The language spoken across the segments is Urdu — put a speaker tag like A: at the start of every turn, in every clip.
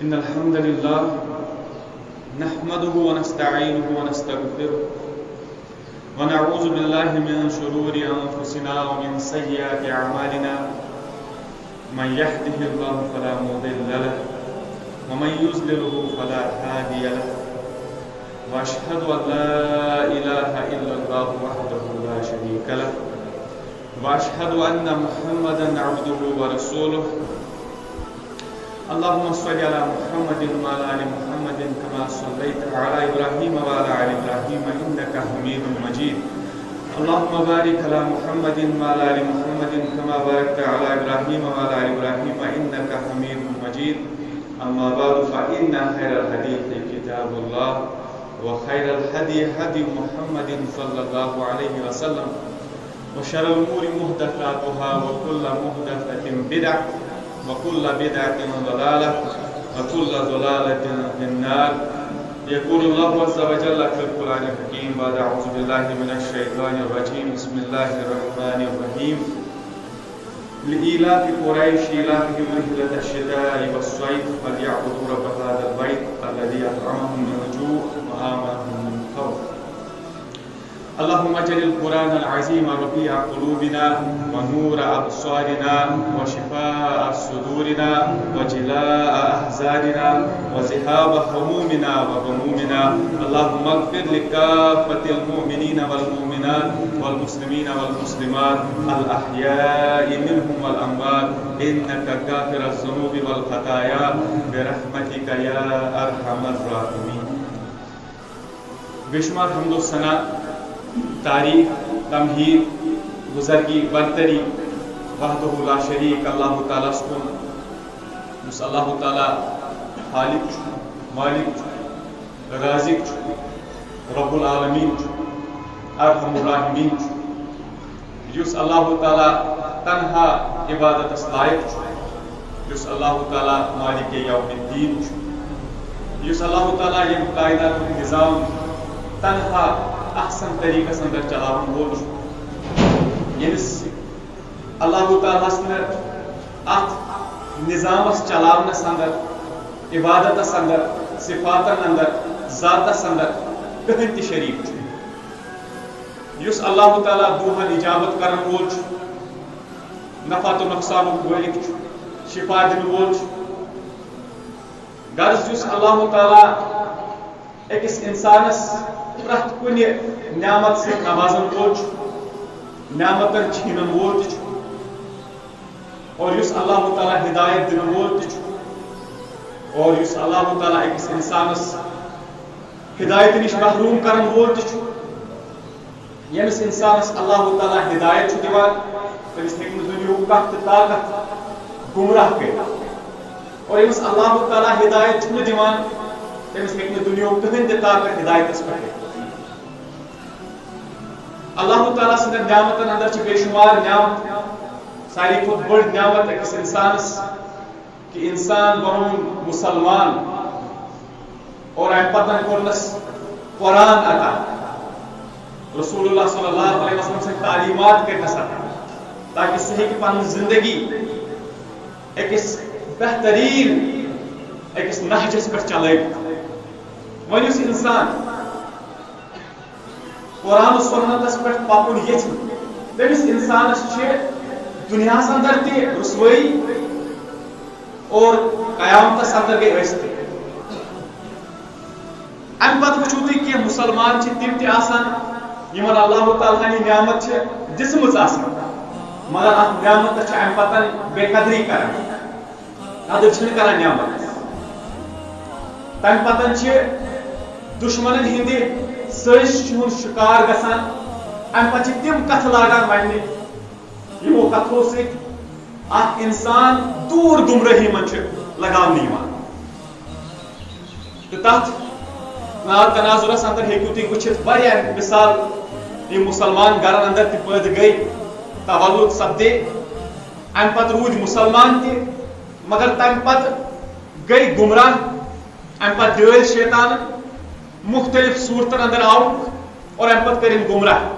A: إن الحمد لله نحمده ونستعينه ونستغفره ونعوذ بالله من شرور أنفسنا ومن سيئات أعمالنا من يهده الله فلا مضل له ومن يضلله فلا هادي له وأشهد أن لا إله إلا الله وحده لا شريك له وأشهد أن محمدا عبده ورسوله اللهم صل على محمد وعلى آل محمد كما صليت على إبراهيم وعلى آل إبراهيم إنك حميد مجيد اللهم بارك على محمد وعلى آل محمد كما باركت على إبراهيم وعلى آل إبراهيم إنك حميد مجيد أما بعد فإن خير الحديث كتاب الله وخير الهدي هدي محمد صلى الله عليه وسلم وشر الأمور محدثاتها وكل محدثة بدعة وكل بدعة ضلالة وكل ضلالة في النار يقول الله عز وجل في القرآن الحكيم بعد أعوذ بالله من الشيطان الرجيم بسم الله الرحمن الرحيم لإيلاف قريش إيلافهم رحلة الشتاء والصيف فليعبدوا رب هذا البيت الذي أطعمهم من جوع وآمنهم من خوف اللهم اجعل القرآن العظيم ربيع قلوبنا ونور أبصارنا وشفاء صدورنا وجلاء أحزاننا وذهاب همومنا وغمومنا اللهم اغفر لكافة المؤمنين والمؤمنات والمسلمين والمسلمات الأحياء منهم والأموات إنك غافر الذنوب والخطايا برحمتك يا أرحم الراحمين. بشمار حمد و ثنا تعریف تمہید بزرگی برتری وحدہ لا شریک اللہ تعالیٰ سکن اس اللہ تعالیٰ خالق مالک رازق رب العالمین ارحم الراحمین اس اللہ تعالیٰ تنہا عبادت لائق اس اللہ تعالیٰ مالک یوم الدین اس اللہ تعالیٰ یہ کائنات نظام تنہا احسن طریقہ اندر چلاون وول یمس اللہ تعالیٰ ات نظام چلاونس اندر عبادت اندر صفاتن اندر ذاتس اندر کہن تہ شریک یس اللہ تعالیٰ دوہن اجابت کرن وول نفع تو نقصان مالک شفا دن وول غرض یس اللہ تعالیٰ اکس انسانس پرت کن نعمت سے نوازن وول نعمتن چھینن وول اور یس اللہ تعالیٰ ہدایت دن وول اور یس اللہ تعالیٰ اکس انسانس ہدایت نش محروم کرن وول یمس انسانس اللہ تعالیٰ ہدایت دیوان تمس ہیکہ دنیا کانٛہہ تہ طاقت گمراہ کٔرِتھ اور یمس اللہ تعالیٰ ہدایت دیوان تمس ہیکہ دنیا کٕہٕنۍ تہ طاقت ہدایتس پٮ۪ٹھ اللہ تعالیٰ سندن نعمتن اندر بے شمار نعمت ساری کھت بڑ نعمت اکس انسانس کہ انسان بنون مسلمان اور ام پتن کورنس قرآن عطا رسول اللہ صلی اللہ علیہ وسلم سے تعلیمات کرنس عطا تاکہ سہ ہیکہ پن زندگی اکس بہترین اکس نہجس پہ چلائت ون اس انسان قرآن و سنتس پہ پکن یھ تمس انسانس دنیا اندر تہ رسوائی اور قیامتس اندر گئی عزت ام پتہ وچھو تھی کہ مسلمان تم تہ آسان یمن اللہ تعالیٰ ہنی نعمت دسمٕژ آسان مگر ات نعمت ام پتہ بے قدری کران قدر چھنہ کران نعمت تم پتہ دشمنن ہندِ سٲزِش ہُنٛد شکار گژھان ام پتہٕ تم کتھ لاگان وننہِ یمو کتھو سۭتۍ اکھ انسان دوٗر گمرٲہی منٛز لگاونہٕ یِوان تہٕ تتھ تناظرس اندر ہیٚکِو تُہۍ وٕچھِتھ واریاہ مثال یِم مسلمان گرن اندر تہِ پٲدٕ گٔے تولُد سپدے ام پتہٕ روٗدۍ مسلمان تہِ مگر تمہِ پتہٕ گٔے گمراہ ام پتہٕ ڈٲلۍ شیطانن مختلف صورتن اندر آو اور ام پتہٕ کٔرِنۍ گمراہ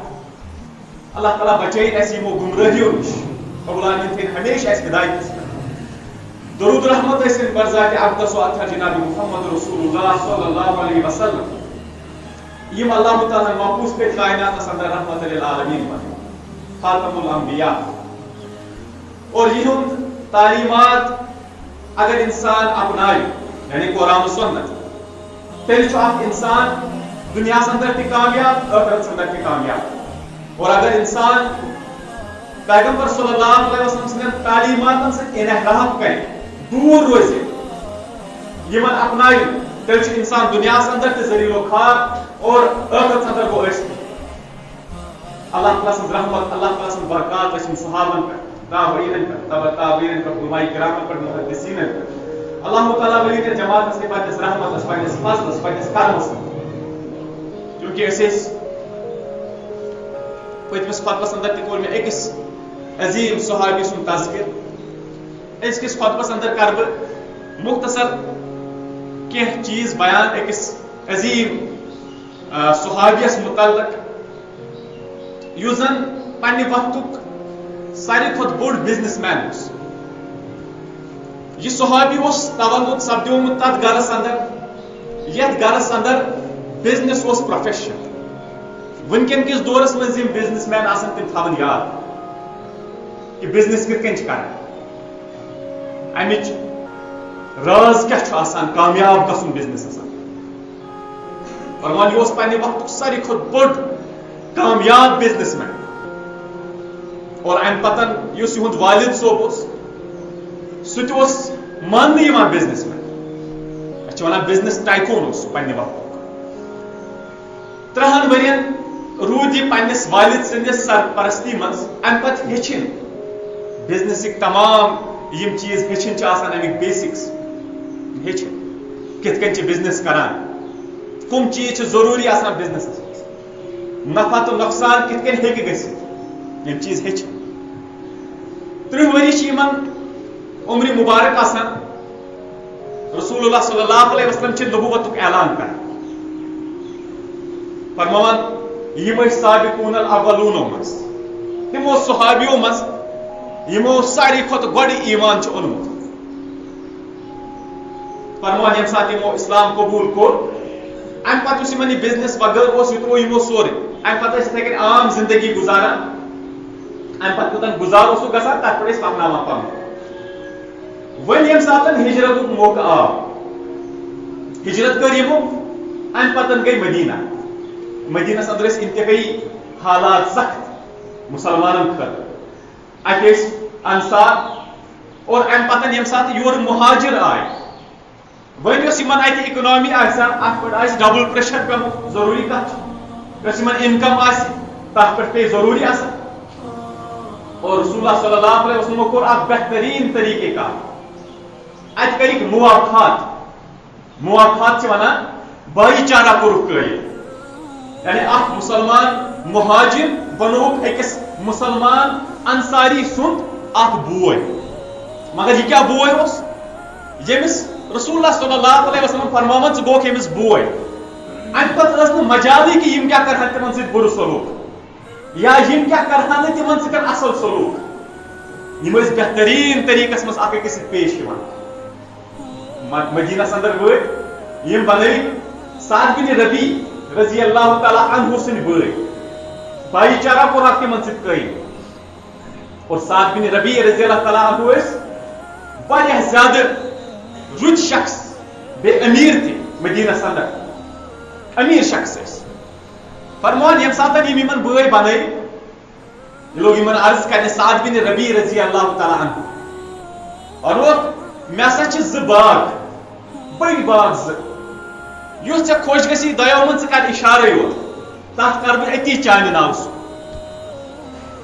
A: اللہ تعالیٰ بچٲیِن اَسہِ یِمو گمرٲہیو نِش رب العالمین تھٲیِن ہمیشہ اَسہِ ہدایتس پٮ۪ٹھ درود رحمت ٲسِن برذاتِ اقدس و اطہر جناب محمد رسول اللہ صلی اللہ علیہ وسلم یم اللہ تعالیٰ محفوظ پہ کائنات اندر رحمت للعالمین بن خاتم الانبیاء اور یہند تعلیمات اگر انسان اپنائے یعنی قرآن و سنت تیل اخ انسان دنیا اندر تہ کامیاب آخرت اندر تہ کامیاب اور اگر انسان پیغمبر صلی اللہ علیہ وسلم سن تعلیمات سے انحراف کرے دور روزے یمن اپنائے تیل انسان دنیا اندر تہ ذلیل و خوار اور آخرت اندر گو اللہ تعالیٰ سن رحمت اللہ تعالیٰ سن برکات صحابن پر تابعین پر تبع تابعین پر علماء کرام پر محدثین پر اللہ تعالیٰ ولی کے جماعت سے پنس رحمت پنس فضل پنس کرمس کیونکہ اس پتمس خطبس اندر تہ کور میں اکس عظیم صحابی سن تذکر اس خطبس اندر کر بہ مختصر کی چیز بیان اکس عظیم صحابیس متعلق یس زن پنہ وقتک ساری کھت بوڑ بزنس مین یہ صحابی اس تولد سپدیومت تر گرس اندر یت گرس اندر بزنس اس پروفیشن ونکن کس دورس مز بزنس مین آسان تم تھون یاد کہ بزنس کت کن کر امچ راز کیا آسان کامیاب گھن بزنس فرمان یہ پنہ وقت ساری کھت بوڑ کامیاب بزنس مین اور ام پتن اس یہد والد صوب سہ مان بزنس مین اچھا ونان بزنس ٹائکون پنہ وقت 3 ورین رود یہ پنس والد سندس سرپرستی مز ام پتہ ہچن بزنسک تمام یم چیز ہچن امیک بیسکس ہچن کت کن بزنس کران کم چیز ضروری آسان بزنس نفع تو نقصان کت کن ہیکہ گژھت یم چیز ہچن 30 وری عمر مبارک آسان رسول اللہ صلی اللہ علیہ وسلم چھ نبوتک اعلان کر فرمان یم سابقون الاولون مز تمو صحابیوں مز یمو ساری کھت گۄڈٕ ایمان چھ اونمت فرمان یم سات یمو اسلام قبول کور ام پتہ اس یہ بزنس بغیر اس یہ ترو یمو سورے ام پتہ اتھے کن عام زندگی گزاران ام پتہ کوتن گزار اوسو گژھان تر پہ پکناوان پن ون یم سات ہجرت موقع آو ہجرت کر یمو ام پتن گئی مدینہ مدینہ اندر انتہائی حالات سخت مسلمانن خاطر ات انصار اور ام پتن یم سات یور مہاجر آئے ون ات اکنامی ات پہ ڈبل پریشر پہ ضروری کت انکم تر پہ ضروری اور رسول اللہ صلی اللہ علیہ وسلم کور اخ بہترین طریقہ کار ات کرک موافقات ونان بائی چارہ کورک قائم یعنی اخ مسلمان مہاجر بنوک اکس مسلمان انصاری سند اخ بوئے مگر یہ کیا بوئے اس یمس رسول اللہ صلی اللہ علیہ وسلم فرماون ثہ گوک یمس بوئے ام پتہ مجالی کہ یم کیا کرہن تمن سۭتۍ بُرٕ سلوک یا یم کیا کرہن تمن سۭتۍ اصل سلوک یم بہترین طریقس مز اکھ أکِس سۭتۍ پیش مدینہ اندر وٲتۍ یم بنٲے سعد بن ربی رضی اللہ تعالیٰ عنہ سن بائی چارہ کور اکھ تمن سۭتۍ قائم اور سعد بن ربی رضی اللہ تعالیٰ عنہ واریاہ زیادہ رُت شخص بے امیر تھی مدینہ اندر امیر شخص فرمان یم سات یمن بٲے بنٲے یہ لوگ یمن عرض کرنے سعد بن ربی رضی اللہ تعالیٰ عنہ اور مے ہسا چھ 2 باغ بڑی باغ 2 یُس ژےٚ خۄش گژھی دۄیو منٛز ژٕ کر اشارے یوت تتھ کر بہٕ أتی چانہِ ناو سُہ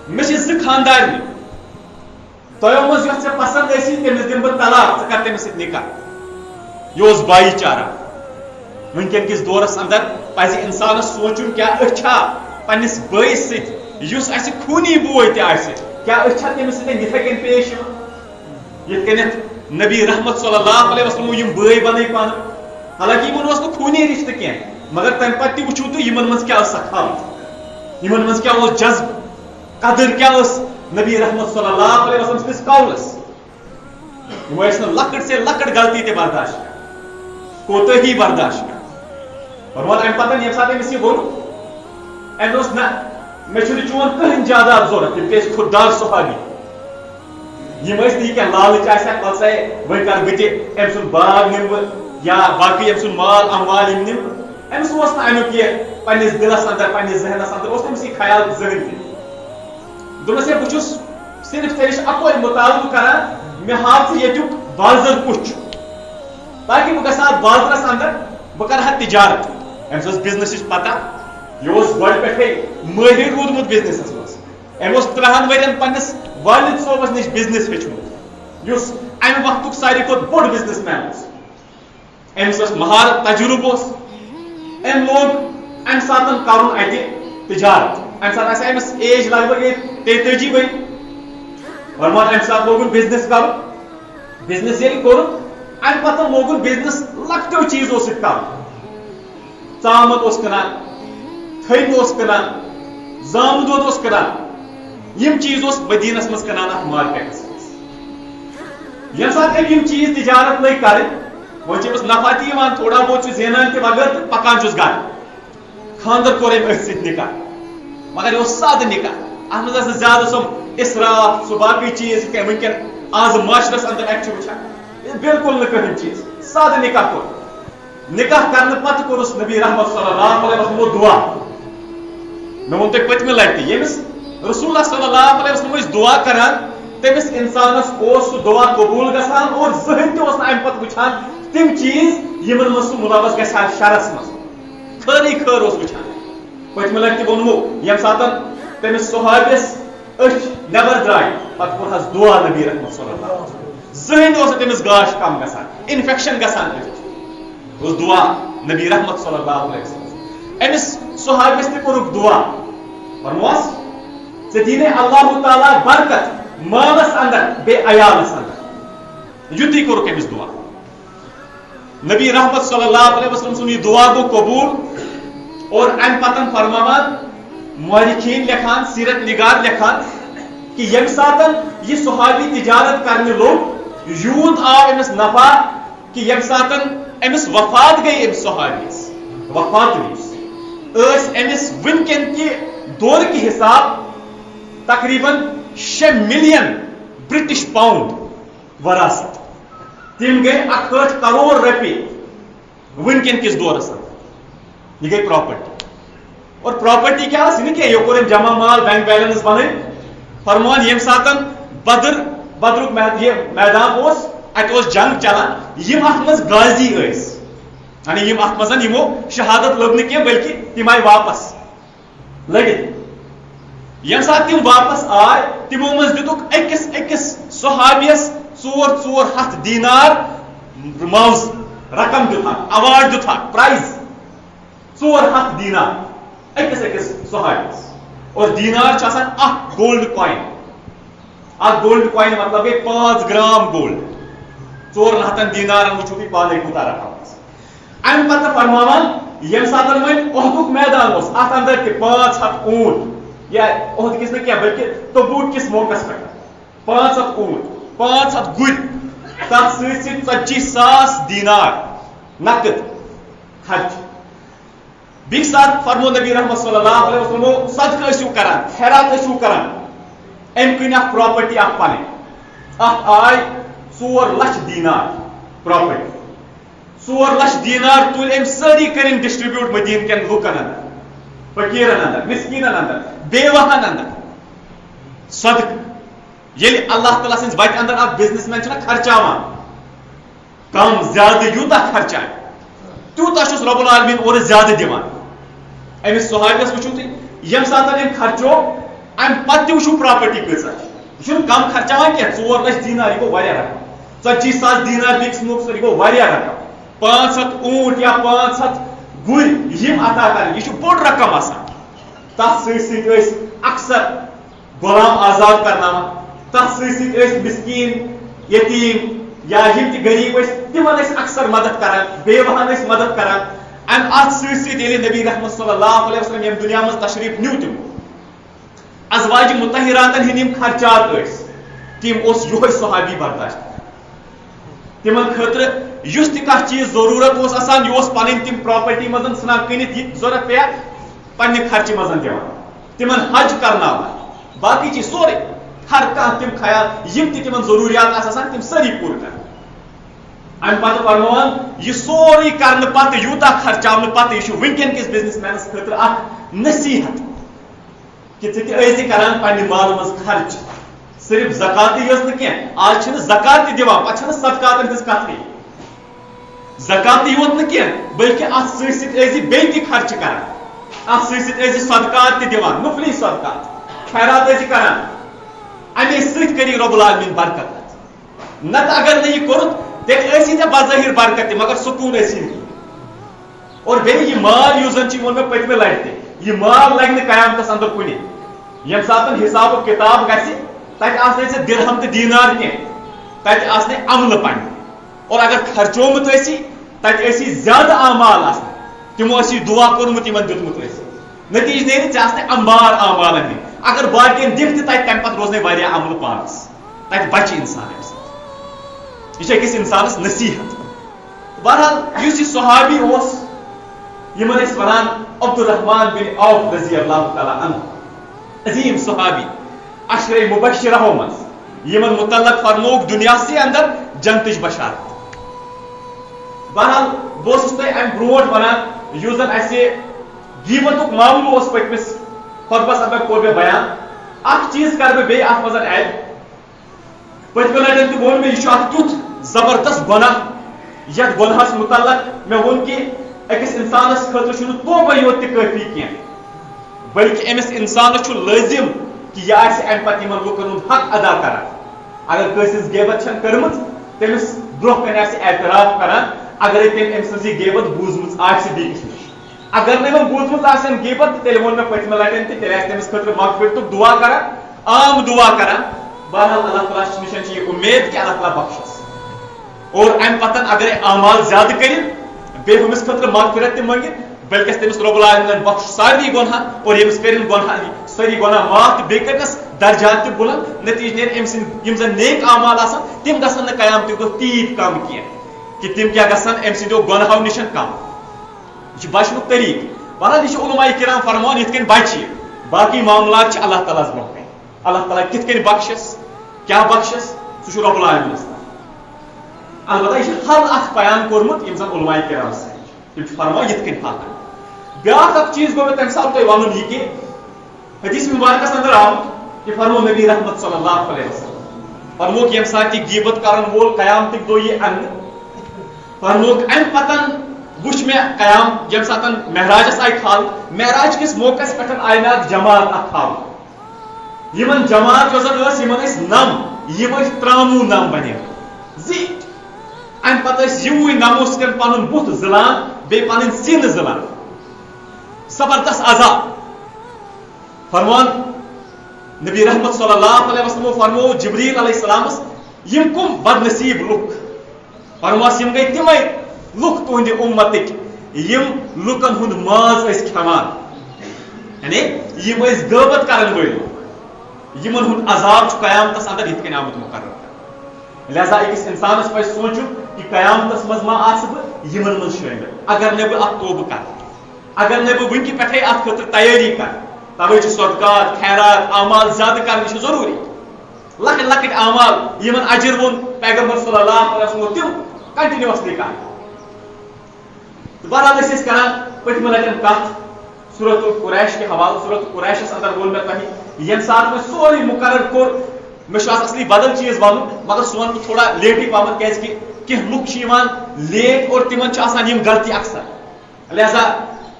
A: مےٚ چھِ 2 خاندارنہِ دۄیو منٛز یۄس ژےٚ پسنٛد ٲسی تٔمِس دِمہٕ بہٕ طلاق ژٕ کر تٔمِس سۭتۍ نکاح یہ اوس بائی چارہ ونکن کس دورس اندر پزِ انسانس سوچن کیا چھا پنس بٲیس سۭتۍ یُس اسہِ خوٗنی بوے تہِ آسہِ کیا چھا تٔمِس سۭتۍ یِتھے کٔنۍ پیش یِوان یِتھ کٔنٮ۪تھ نبی رحمت صلی اللہ علیہ وسلم یم بٲے بنٲے پانہٕ حالانکہ یمن اوس نہٕ خوٗنی رشتہٕ کینٛہہ مگر تمہِ پتہٕ تہِ وٕچھو تُہۍ یمن منٛز کیٛاہ ٲس سخاوت یمن منٛز کیٛاہ اوس جذبہٕ قدر کیٛاہ ٲس نبی رحمت صلی اللہ علیہ وسلم سٕنٛدِس قولس
B: لکٹ سے لکٹ غلطی تہ برداشت کوتاہی برداشت فرمان ام پتہ یم ساتھ امس یہ وون ام دوس نہ مے چھُ چون کہن جاداد ضرورت تم کیس خوددار صحابی یم ٲسۍ نہٕ یہِ کینٛہہ لالچ آسہِ وَل سا وۄنۍ کر بہٕ تہِ أمۍ سُنٛد باغ نِمہٕ بہٕ یا باقٕے أمۍ سُنٛد مال اموال یِم نِمہٕ بہٕ أمِس اوس نہٕ امیُک یہِ پننِس دِلس اندر پننِس ذہنس اندر اوس أمِس یہِ خیال زٕہٕنۍ تہِ دوٚپنس ہے بہٕ چھُس صرف ژےٚ نِش اکوے مُطالبہٕ کران مےٚ ہاو ژٕ ییٚتیُک بازر کُس چھُ تاکہِ بہٕ گژھٕ اتھ بازرس اندر بہٕ کرٕ ہا تجارت أمِس ٲس بِزنسٕچ پتہ یہِ اوس گۄڈٕ پٮ۪ٹھے مٲہِر روٗدمُت بِزنسس منٛز أمۍ اوس 3 ؤرین پننِس والد صوبس نِش بِزنس ہیٚچھمُت یُس امہِ وقتُک ساروی کھۄتہٕ بوٚڑ بِزنس مین اوس أمِس ٲس مہارت تجرُبہٕ اوس أمۍ لوگ امہِ ساتہٕ کرُن اتہِ تجارت امہِ ساتہٕ آسہِ أمِس ایج لگ بگ 33 ؤری فرمان امہِ ساتہٕ لوگُن بِزنس کرُن بِزنس ییٚلہِ کوٚرُن امہِ پتہٕ لوگُن بِزنس لۄکٹیو چیٖزو سۭتۍ کرُن ژامن اوس کٕنان تھٔنۍ اوس کٕنان زامہٕ دۄد اوس کٕنان یم چیٖز اوس مدیٖنس منٛز کٕنان اتھ مارکیٹس منٛز ییٚمہِ ساتہٕ أمۍ یم چیٖز تجارت لٔگۍ کرٕنۍ وۄنۍ چھِ أمِس نفع تہِ یِوان تھوڑا بہت چھُ زینان تہِ مگر تہٕ پکان چھُس گرٕ خانٛدر کوٚر أمۍ أتھۍ سۭتۍ نکاح مگر یہِ اوس سادٕ نکاح اتھ منٛز ٲس نہٕ زیادٕ سُہ اسراف سُہ باقٕے چیٖز یِتھ کٔنۍ وٕنکٮ۪ن آز معاشرس اندر اَتہِ چھِ وٕچھان بالکل نہٕ کٕہٕنۍ چیٖز سادٕ نکاح کوٚر نکاح کرنہٕ پتہٕ کوٚرُس نبی رحمت صلی اللہ علیہ وسلمو دعا مےٚ ووٚن تۄہہِ پٔتمہِ لٹہِ تہِ ییٚمِس رسول صلی اللہ علیہ وسلم ٲسۍ دعا کران تٔمِس انسانس اوس سُہ دعا قبوٗل گژھان اور زٕہٕنۍ تہِ اوس نہٕ امہِ پتہٕ وٕچھان تِم چیٖز یِمن منٛز سُہ مُلوث گژھِ ہا شرس منٛز خٲرٕے خٲر اوس وٕچھان پٔتمہِ لٹہِ تہِ ووٚنمو ییٚمہِ ساتہٕ تٔمِس صحابِیس أچھ نٮ۪بر درٛاے پتہٕ کوٚر حظ دعا نبی رحمت صلی اللہ علیہ وسلم زٕہٕنۍ اوس نہٕ تٔمِس گاش کم گژھان انفیکشن گژھان اوس دعا نبی رحمت صلی اللہ علیہ وسلم أمِس صحابِیس تہِ کوٚرُکھ دعا فرموس ژےٚ دِیٖنے اللہ تعالیٰ برکت مالس اندر بیٚیہِ عیالس اندر یُتُے کوٚرُکھ أمِس دعا نبی رحمت صلی اللہ علیہ وسلم سُنٛد یہِ دعا گوٚو قبوٗل اور امہِ پتن فرماوان مورخیٖن لیکھان سیرت نگار لیکھان کہ ییٚمہِ ساتہٕ یہِ صحابی تجارت کرنہِ لوٚگ یوٗت آو أمِس نفع کہ ییٚمہِ ساتہٕ أمِس وفات گٔے أمِس صحابیس وفات وِز ٲسۍ أمِس وٕنکٮ۪ن کہِ دور کہِ حساب تقریباً 6 ملین برٹش پاؤنڈ وراثت تم گئی 68 کروڑ رۄپیہِ ونکٮ۪ن کِس دورس اندر یہ گئی پراپرٹی اور پراپرٹی کیا ٲس نہٕ کینٛہہ یہِ کوٚر أمۍ جمع مال بینک بیلنس بنٲوِتھ فرمان ییٚمہِ ساتہٕ بدرُک میدان اوس اتہِ اوس جنگ چلان یِم اتھ منٛز غازی ٲسۍ یعنی یِم اتھ منٛز یِمو شہادت لٔب نہٕ کینٛہہ بلکہِ تِم آیہِ واپس لٔڑِتھ ییٚمہِ ساتہٕ تِم واپس آے تِمو منٛز دِتُکھ أکِس صحابیس 400 دینار معاوضہٕ رقم دِتُکھ اوارڈ دِتُکھ پرائز 400 دینار أکِس صحابیس اور دینار چھُ آسان اکھ گولڈ کوین مطلب گٔے 5 گرام گولڈ 400 دینارن وٕچھو تُہۍ پانے کوٗتاہ رقم آسہِ امہِ پتہٕ فرماوان ییٚمہِ ساتہٕ وۄنۍ عہدُک میدان اوس اتھ اندر تہِ 500 اونٹ یا عہد کِس نہٕ کینٛہہ بلکہِ تبوٗک کِس موقعس پٮ۪ٹھ 500 اونٹ 500 گُرۍ تتھ سۭتۍ 40,000 دینار نقد خرچ بیٚکہِ ساتہٕ فرمو نبی رحمت صلی اللہ علیہ وسلمو صدقہٕ ٲسِو کران خیرات ٲسِو کران أمۍ کٕنۍ اکھ پراپرٹی اکھ پنٕنۍ اتھ آے 4 لچھ دینار پراپرٹی 4 لچھ دینار تُلۍ أمۍ سٲری کٔرِنۍ ڈسٹربیوٗٹ مدیٖنہٕ کٮ۪ن لُکن اندر فقیٖرن اندر مسکیٖنن اندر بیواہن اندر صدقہٕ ییٚلہِ اللہ تعالیٰ سٕنٛدِ وتہِ اندر اکھ بِزنس مین چھُنہ خرچاوان کم زیادٕ یوٗتاہ خرچایہِ تیوٗتاہ چھُس رۄب العالمیٖن اورٕ زیادٕ دِوان أمِس صحابیس وٕچھِو تُہۍ ییٚمہِ ساتہٕ أمۍ خرچو امہِ پتہٕ تہِ وٕچھِو پراپرٹی کۭژاہ چھِ یہِ چھُنہٕ کم خرچاوان کینٛہہ 4 لچھ دینار یہِ گوٚو واریاہ رقم 40,000 دینار بیٚکِس موقعس یہِ گوٚو واریاہ رقم 500 اونٹ یا 500 گُرۍ یِم عطا کرٕنۍ یہِ چھُ بوٚڑ رقم آسان تتھ سۭتۍ سۭتۍ ٲسۍ اکثر غلام آزاد کرناوان تتھ سۭتۍ سۭتۍ ٲسۍ مسکیٖن یتیٖم یا یِم تہِ غریٖب ٲسۍ تِمن ٲسۍ اکثر مدد کران بیواہن ٲسۍ مدد کران اتھ سۭتۍ سۭتۍ ییٚلہِ نبی رحمت صلی اللہ علیہ وسلم ییٚمہِ دُنیا منٛز تشریٖف نیوٗ تِمو ازواج مطہراتن ہٕنٛدۍ یِم خرچات ٲسۍ تِم اوس یِہوے صحابی برداشت تمن خاطر یس تہ کانٛہہ چیز ضروٗرت اوس آسان یہِ اوس پنٕنۍ تِم پراپرٹی منٛز ژھٕنان کٕنِتھ یہِ ضوٚرتھ پیٚیا پننہِ خرچہِ منٛز دِوان تمن حج کرناوان باقٕے چیز سورُے ہر کانٛہہ تِم خیال یِم تہِ تمن ضروٗریات آسہٕ آسان تِم سٲری پوٗرٕ کران امہِ پتہٕ فرماوان یہِ سورُے کرنہٕ پتہٕ یوٗتاہ خرچاونہٕ پتہٕ یہِ چھُ وٕنکیٚن کِس بِزنس مینس خٲطرٕ اکھ نصیحت کہ ژٕ تہِ ٲسۍ کران پننہِ مالہٕ منٛز خرچ صرف زکاتٕے یٲژ نہٕ کینٛہہ آز چھِنہٕ زکات تہِ دِوان پتہٕ چھنہٕ صدقاتن ہٕنٛز کتھٕے زکاتٕے یوت نہٕ کینٛہہ بلکہِ اتھ سۭتۍ سۭتۍ ٲسۍ بیٚیہِ تہِ خرچہِ کران اتھ سۭتۍ سۭتۍ ٲسۍ صدقات تہِ دِوان نفلی صدقات خیرات ٲسۍ کران امے سۭتۍ کٔری رۄب العالمیٖن برکت نتہٕ اگر نہٕ یہِ کوٚرُتھ تیٚلہِ ٲسی ژےٚ بظٲہِر برکت تہِ مگر سکوٗن ٲسی نہٕ اور بیٚیہِ یہِ مال یُس زن چھُ ووٚن مےٚ پٔتمہِ لٹہِ تہِ یہِ مال لگہِ نہٕ قیامتس اندر کُنہِ ییٚمہِ ساتہٕ حساب کِتاب گژھِ تتہِ آسنے ژےٚ درہم تہٕ دیٖنار کینٛہہ تتہِ آسنے عملہٕ پننہِ اور اگر خرچومُت ٲسی تتہِ ٲسی زیادٕ اعمال آسان تمو ٲسی دعا کوٚرمُت یِمن دیُتمُت ٲسی نتیجہٕ نیرِ ژےٚ آسنے امبار اعمالن ہٕنٛدۍ اگر باقین دِکھ تہِ تتہِ تمہِ پتہٕ روزنے واریاہ عملہٕ پانس تتہِ بچہِ انسان امہِ سۭتۍ یہِ چھِ أکِس انسانس نصیحت بہرحال یُس یہِ صحابی اوس یِمن ٲسۍ ونان عبدالرحمان بن عوف رضی اللہ تعالیٰ عنہ عظیم صحابی عشرے مبشرہو منٛز یِمن متعلق فرمووُکھ دُنیاہسٕے اندر جنتٕچ بشارت بہرحال بہٕ اوسُس تۄہہِ امہِ برونٛٹھ ونان یُس زن اسہِ غیبتُک معاملہٕ اوس پٔتمِس خۄطبس اندر کوٚر مےٚ بیان اکھ چیٖز کرٕ بہٕ بیٚیہِ اتھ منٛز ایڈ پٔتمہِ لٹہِ تہِ ووٚن مےٚ یہِ چھُ اکھ تیُتھ زبردست گۄناہ یتھ گۄناہس متعلق مےٚ ووٚن کہِ أکِس انسانس خٲطرٕ چھُنہٕ توبہٕ یوت تہِ کٲفی کینٛہہ بلکہِ أمِس انسانس چھُ لٲزم کہ یہ آسہِ امہِ پتہٕ یِمن لُکن ہُنٛد حق ادا کران اگر کٲنٛسہِ ہٕنٛز غیبت چھنہٕ کٔرمٕژ تٔمِس برونٛہہ کنہِ آسہِ اعتراف کران اگرے تٔمۍ أمۍ سٕنٛز یہِ غیبت بوٗزمٕژ آسہِ بیٚکِس نِش اگر نہٕ یِمن بوٗزمٕژ آسن غیبت تہٕ تیٚلہِ ووٚن مےٚ پٔتمہِ لٹہِ تہِ تیٚلہِ آسہِ تٔمِس خٲطرٕ مغفرتُک دعا کران عام دعا کران بہرحال اللہ تعالیٰ نِش چھِ یہِ اُمید کہ اللہ تعالیٰ بخشس اور امہِ پتہٕ اگرے اعمال زیادٕ کٔرِن بیٚیہِ ہُمِس خٲطرٕ مغفرت تہِ منٛگِن بلکہِ تٔمِس رۄب العالمیٖنن بخش سارنٕے گۄناہ اور ییٚمِس کٔرِنۍ گۄناہ سٲری گۄناہ معاف تہٕ بیٚیہِ کٔرنس درجات تہِ بُلند نتیجہٕ نیرِ أمۍ سٕنٛدۍ یِم زن نیک اعمال آسن تِم گژھن نہٕ قیامتٕکۍ دۄہ تیٖتۍ کم کینٛہہ کہ تِم کیٛاہ گژھن أمۍ سٕنٛدیو گۄناہو نِش کم یہِ چھُ بچنُک طریٖقہٕ بہرحال یہِ چھُ علماء کرام فرماوان یِتھ کٔنۍ بچہِ باقٕے معاملات چھِ اللہ تعالیٰ ہس برونٛہہ کَنہِ اللہ تعالیٰ کِتھ کٔنۍ بخشس کیٛاہ بخشس سُہ چھُ رۄب العالمیٖنس تام البتہ یہِ چھُ حل اکھ بیان کوٚرمُت یِم زن علماء کرام تِم چھِ فرماوان یِتھ کٔنۍ حل بیاکھ اکھ چیٖز گوٚو مےٚ تمہِ ساتہٕ تۄہہِ ونُن یہِ کہِ حدیث مبارکس اندر آمُت کہ فرمو نبی رحمت صلی اللہ علیہ وسلم فرموک ییٚمہِ ساتہٕ یہِ غیبت کرن وول قیامتٕکۍ دۄہ یی اننہٕ فرموک امہِ پتن وٕچھ مےٚ قیام ییٚمہِ ساتہٕ معراجس آیہِ کھالنہٕ معراج کِس موقعس پٮ۪ٹھ آیہِ مےٚ اکھ جماعت اکھ تھاونہٕ یِمن جماعت یۄس زن ٲس یِمن ٲسۍ نم یِم ٲسۍ تراموٗ نم بنیمٕتۍ زیٖٹھۍ امہِ پتہٕ ٲسۍ یِموٕے نمو سۭتۍ پنُن بُتھ زٕلان بیٚیہِ پنٕنۍ سِنہٕ زٕلان زبردست عذاب فرمان نبی رحمت صلی اللہ علیہ وسلم فرمو جبریل علیہ السلامس یم کم بد نصیب لُکھ فرماس یم گٔے تِمے لُکھ تُہنٛدِ اُمتٕکۍ یم لُکن ہُنٛد ماز ٲسۍ کھٮ۪وان یعنی یم ٲسۍ غٲبت کرن وٲلۍ لُکھ یمن ہُنٛد عذاب چھُ قیامتس اندر یِتھ کٔنۍ آمُت مُقرر لہذا أکِس انسانس پزِ سونٛچُن کہ قیامتس منٛز ما آسہٕ بہٕ یمن منٛز شٲمِل اگر نہٕ بہٕ اتھ توبہٕ کرٕ اگر نہٕ بہٕ وٕنکہِ پٮ۪ٹھے اتھ خٲطرٕ تیٲری کرٕ توے چھُ صدقات خیرات اعمال زیادٕ کرنہِ چھِ ضروٗری لۄکٕٹۍ لۄکٕٹۍ اعمال یِمن اجر ووٚن پیغمبر صلی اللہ علیہ وسلم تِم کنٹِنیوسلی کرٕنۍ تہٕ بہرحال ٲسۍ أسۍ کران پٔتمہِ لٹہِ کتھ سورۃ القریش کہِ حوالہٕ سورۃ القریشس اندر ووٚن مےٚ تۄہہِ ییٚمہِ ساتہٕ مےٚ سورُے مُقرر کوٚر مےٚ چھُ آز اصلی بدل چیٖز ونُن مگر سُہ ونہٕ بہٕ تھوڑا لیٹٕے پہمتھ کیازِ کہِ کینٛہہ لُکھ چھِ یِوان لیٹ اور تِمن چھِ آسان یِم غلطی اکثر لہذا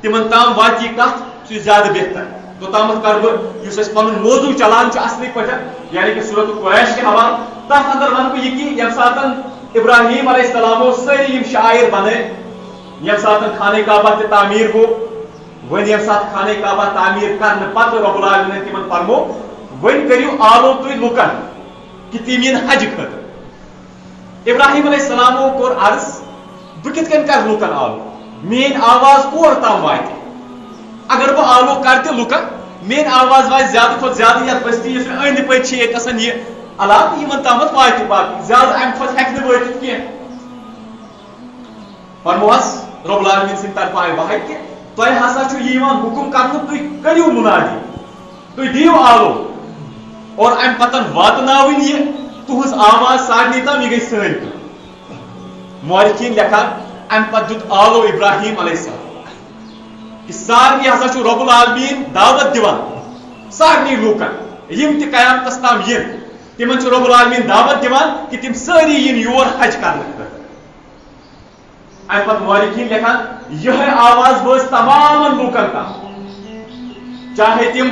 B: تِمن تام واتہِ یہِ کتھ سُہ چھُ زیادٕ بہتر توٚتامتھ کرٕ بہٕ یُس اَسہِ پنُن موضوٗع چلان چھُ اصلی پٲٹھۍ یعنی کہ سورۃ القریش کہِ حوالہٕ تتھ اندر ونہٕ بہٕ یہِ کہِ ییٚمہِ ساتہٕ ابراہیم علیہ السلامو سٲری یِم شاعر بنٲے ییٚمہِ ساتہٕ خانہ کعبہ تہِ تعمیٖر گوٚو وۄنۍ ییٚمہِ ساتہٕ خانہ کعبہ تعمیٖر کرنہٕ پتہٕ رۄب العالمیٖنن تِمن فرمو وۄنۍ کٔرِو آلو تُہۍ لُکن کہ تِم یِن حجہِ خٲطرٕ ابراہیم علیہ السلامو کوٚر عرض بہٕ کِتھ کٔنۍ کرٕ لُکن آلو میٲنۍ آواز کور تام واتہِ اگر بہٕ آلو کرٕ تہِ لُکن میٲنۍ آواز واتہِ زیادٕ کھۄتہٕ زیادٕ یتھ بستی یُس مےٚ أنٛدۍ پٔکۍ چھِ ییٚتہِ آسان یہِ علاقہٕ یِمن تامتھ واتہِ باقٕے زیادٕ امہِ کھۄتہٕ ہیٚکہِ نہٕ وٲتِتھ کینٛہہ فرموس رب العالمین سن طرف آئے وحی کہ تۄہہِ ہسا چھُ یِوان حکم کرنہٕ تُہۍ کٔرِو منادی تُہۍ دِیِو آلو اور امہِ پتن واتناوٕنۍ یہِ تُہنٛز آواز سارنٕے تام یہِ گٔے سٲنۍ کٲم مورخیٖن لیکھان امہِ پتہٕ دیُت آلو ابراہیم علیہ السلام کہ سارنٕے ہسا چھُ رب العالمین دعوت دِوان سارنٕے لوٗکن یِم تہِ قیامتس تام یِن تِمن چھُ رب العالمین دعوت دِوان کہ تِم سٲری یِن یور حج کرنہٕ خٲطرٕ امہِ پتہٕ مورخیٖن لیکھان یِہے آواز وٲژ تمام لوٗکن تام چاہے تِم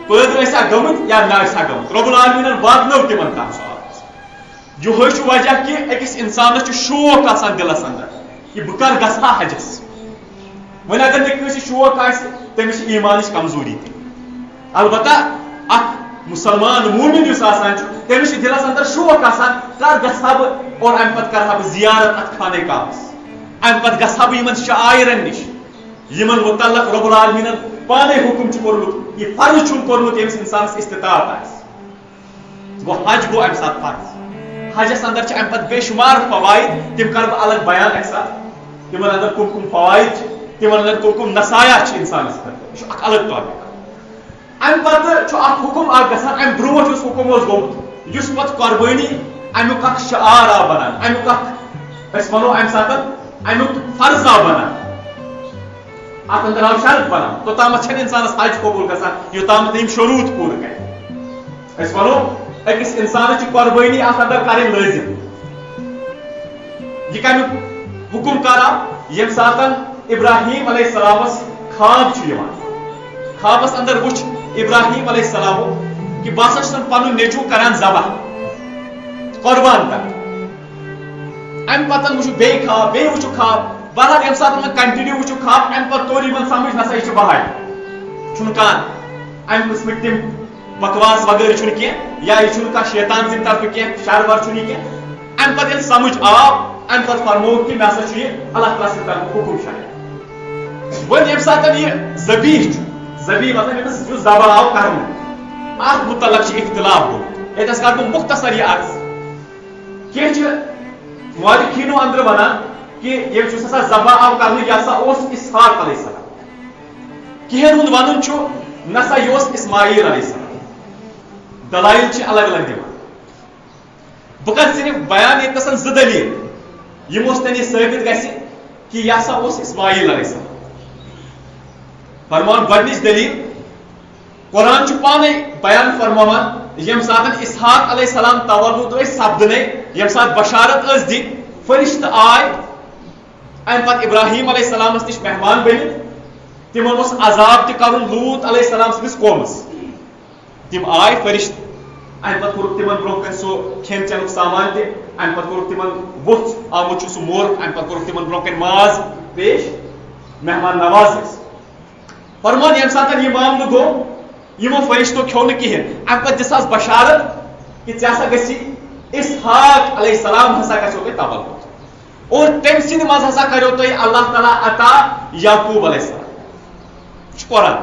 B: پٲدٕ ٲسیا گٔمٕتۍ یا نہ ٲسیا گٔمٕتۍ رب العالمیٖنن واتنٲو تِمن تام سُہ آواز یِہوے چھُ وجہ کہ أکِس اِنسانس چھُ شوق آسان دِلس انٛدر کہ بہٕ کر گژھٕ ہا حجس وۄنۍ اگر نہٕ کٲنٛسہِ شوق آسہِ تٔمِس چھِ ایٖمانٕچ کمزوری تہِ البتہ اکھ مسلمان موٗمِن یُس آسان چھُ تٔمِس چھُ دِلس انٛدر شوق آسان کر گژھٕ ہا بہٕ اور امہِ پتہٕ کرٕ ہا بہٕ زیارت اتھ خانہ کعبس امہِ پتہٕ گژھٕ ہا بہٕ یِمن شعائرن نِش یِمن متعلق رب العالمیٖنن پانے حکم چھُ کوٚرمُت یہِ فرض چھُم کوٚرمُت ییٚمِس اِنسانس استطاعت آسہِ گوٚو حج گوٚو امہِ ساتہٕ فرض حجس انٛدر چھِ امہِ پتہٕ بے شُمار فوائد تِم کرٕ بہٕ الگ بیان اکہِ ساتہٕ تِمن انٛدر کُم کُم فوائد چھِ تِمن انٛدر کُم کُم نصایا چھِ اِنسانس خٲطرٕ یہِ چھُ اکھ الگ ٹاپِک امہِ پتہٕ چھُ اکھ حکم اکھ گژھان امہِ برونٛٹھ یُس حکم اوس گوٚمُت یُس پتہٕ قۄربٲنی امیُک اکھ شعار آو بنان امیُک اکھ أسۍ ونو امہِ ساتہٕ امیُک فرض آو بنان اتھ انٛدر آو شرط بنان توٚتامتھ چھنہٕ اِنسانس حج قبوٗل گژھان یوٚتامتھ نہٕ یِم شروٗط پوٗرٕ کرِ أسۍ ونو أکِس اِنسانس چھِ قۄربٲنی اتھ انٛدر کرٕنۍ لٲزِم یہِ کمیُک حکم کر آو ییٚمہِ ساتہٕ ابراہیم علیہ السلامس خواب چھُ یِوان خوابس انٛدر وٕچھ ابراہیم علیہ السلامو کہ بہٕ ہسا چھُسن پنُن نیٚچوٗ کران ذبح قۄربان کران امہِ پتہٕ وٕچھُکھ بیٚیہِ خواب بیٚیہِ وٕچھُکھ خواب بہرحال ییٚمہِ ساتہٕ یِمن کنٹِنیوٗ وٕچھُکھ خواب امہِ پتہٕ توٚر یِمن سمجھ نسا یہِ چھُ وہے چھُنہٕ کانٛہہ امہِ قٕسمٕکۍ تِم بکواس وغٲرٕ چھُنہٕ کینٛہہ یا یہِ چھُنہٕ کانٛہہ شیطان سٕنٛدِ طرفہٕ کینٛہہ شر ور چھُنہٕ یہِ کینٛہہ امہِ پتہٕ ییٚلہِ سمجھ آو امہِ پتہٕ فرمووُکھ کہ مےٚ ہسا چھُ یہِ اللہ تعالیٰ سٕنٛدِ طرفہٕ حکم شاید وۄنۍ ییٚمہِ ساتہٕ یہِ ذبیح چھُ ذبیح مطلب ییٚمِس یُس ذبح آو کرنہٕ اتھ متعلق چھُ اختلاف گوٚمُت ییٚتٮ۪س کرٕ بہٕ مختصر یہِ عرض کینٛہہ چھِ مورخیٖنو انٛدرٕ ونان کہ ییٚمِس یُس ہسا ذبح آو کرنہٕ یہِ ہسا اوس اسحاق علیہ السلام کینٛہن ہُنٛد ونُن چھُ نسا یہِ اوس اسماعیل علیہ السلام دلایل چھِ الگ الگ دِوان بہٕ کرٕ صرف بیان ییٚتنَس زٕ دلیٖل یِمو سۭتۍ یہِ ثٲبت گژھِ کہ یہِ ہسا اوس اسماعیل علیہ السلام فرمان گۄڈنِچ دلیٖل قرآن چھُ پانے بیان فرماوان ییٚمہِ ساتہٕ اسحاق علیہ السلام تولُد ٲسۍ سپدٕنے ییٚمہِ ساتہٕ بشارت ٲس دِنۍ فرشتہٕ آے امہِ پتہٕ ابراہیم علیہ السلامس نِش مہمان بٔنِتھ تِمن اوس عذاب تہِ کرُن لوٗط علیہ السلام سٕنٛدِس قومس تِم آے فرشتہٕ امہِ پتہٕ کوٚرُکھ تِمن برونٛہہ کنہِ سُہ کھٮ۪ن چٮ۪نُک سامان تہِ امہِ پتہٕ کوٚرُکھ تِمن ووٚژھ آمُت چھُ سُہ مورُکھ امہِ پتہٕ کوٚرُکھ تِمن برونٛہہ کنہِ ماز پیش مہمان نواز ٲسۍ فرمان ییٚمہِ ساتہٕ یہِ معاملہٕ گوٚو یِمو فرشتو کھیوٚو نہٕ کِہینۍ امہِ پتہٕ دِژہس بشارت کہ ژےٚ ہسا گژھی اسحاق علیہ السلام ہسا گژھیو تۄہہِ تولُد اور تٔمۍ سٕنٛدِ منٛز ہسا کریو تۄہہِ اللہ تعالیٰ عطا یعقوب علیہ السلام یہِ چھُ قرآن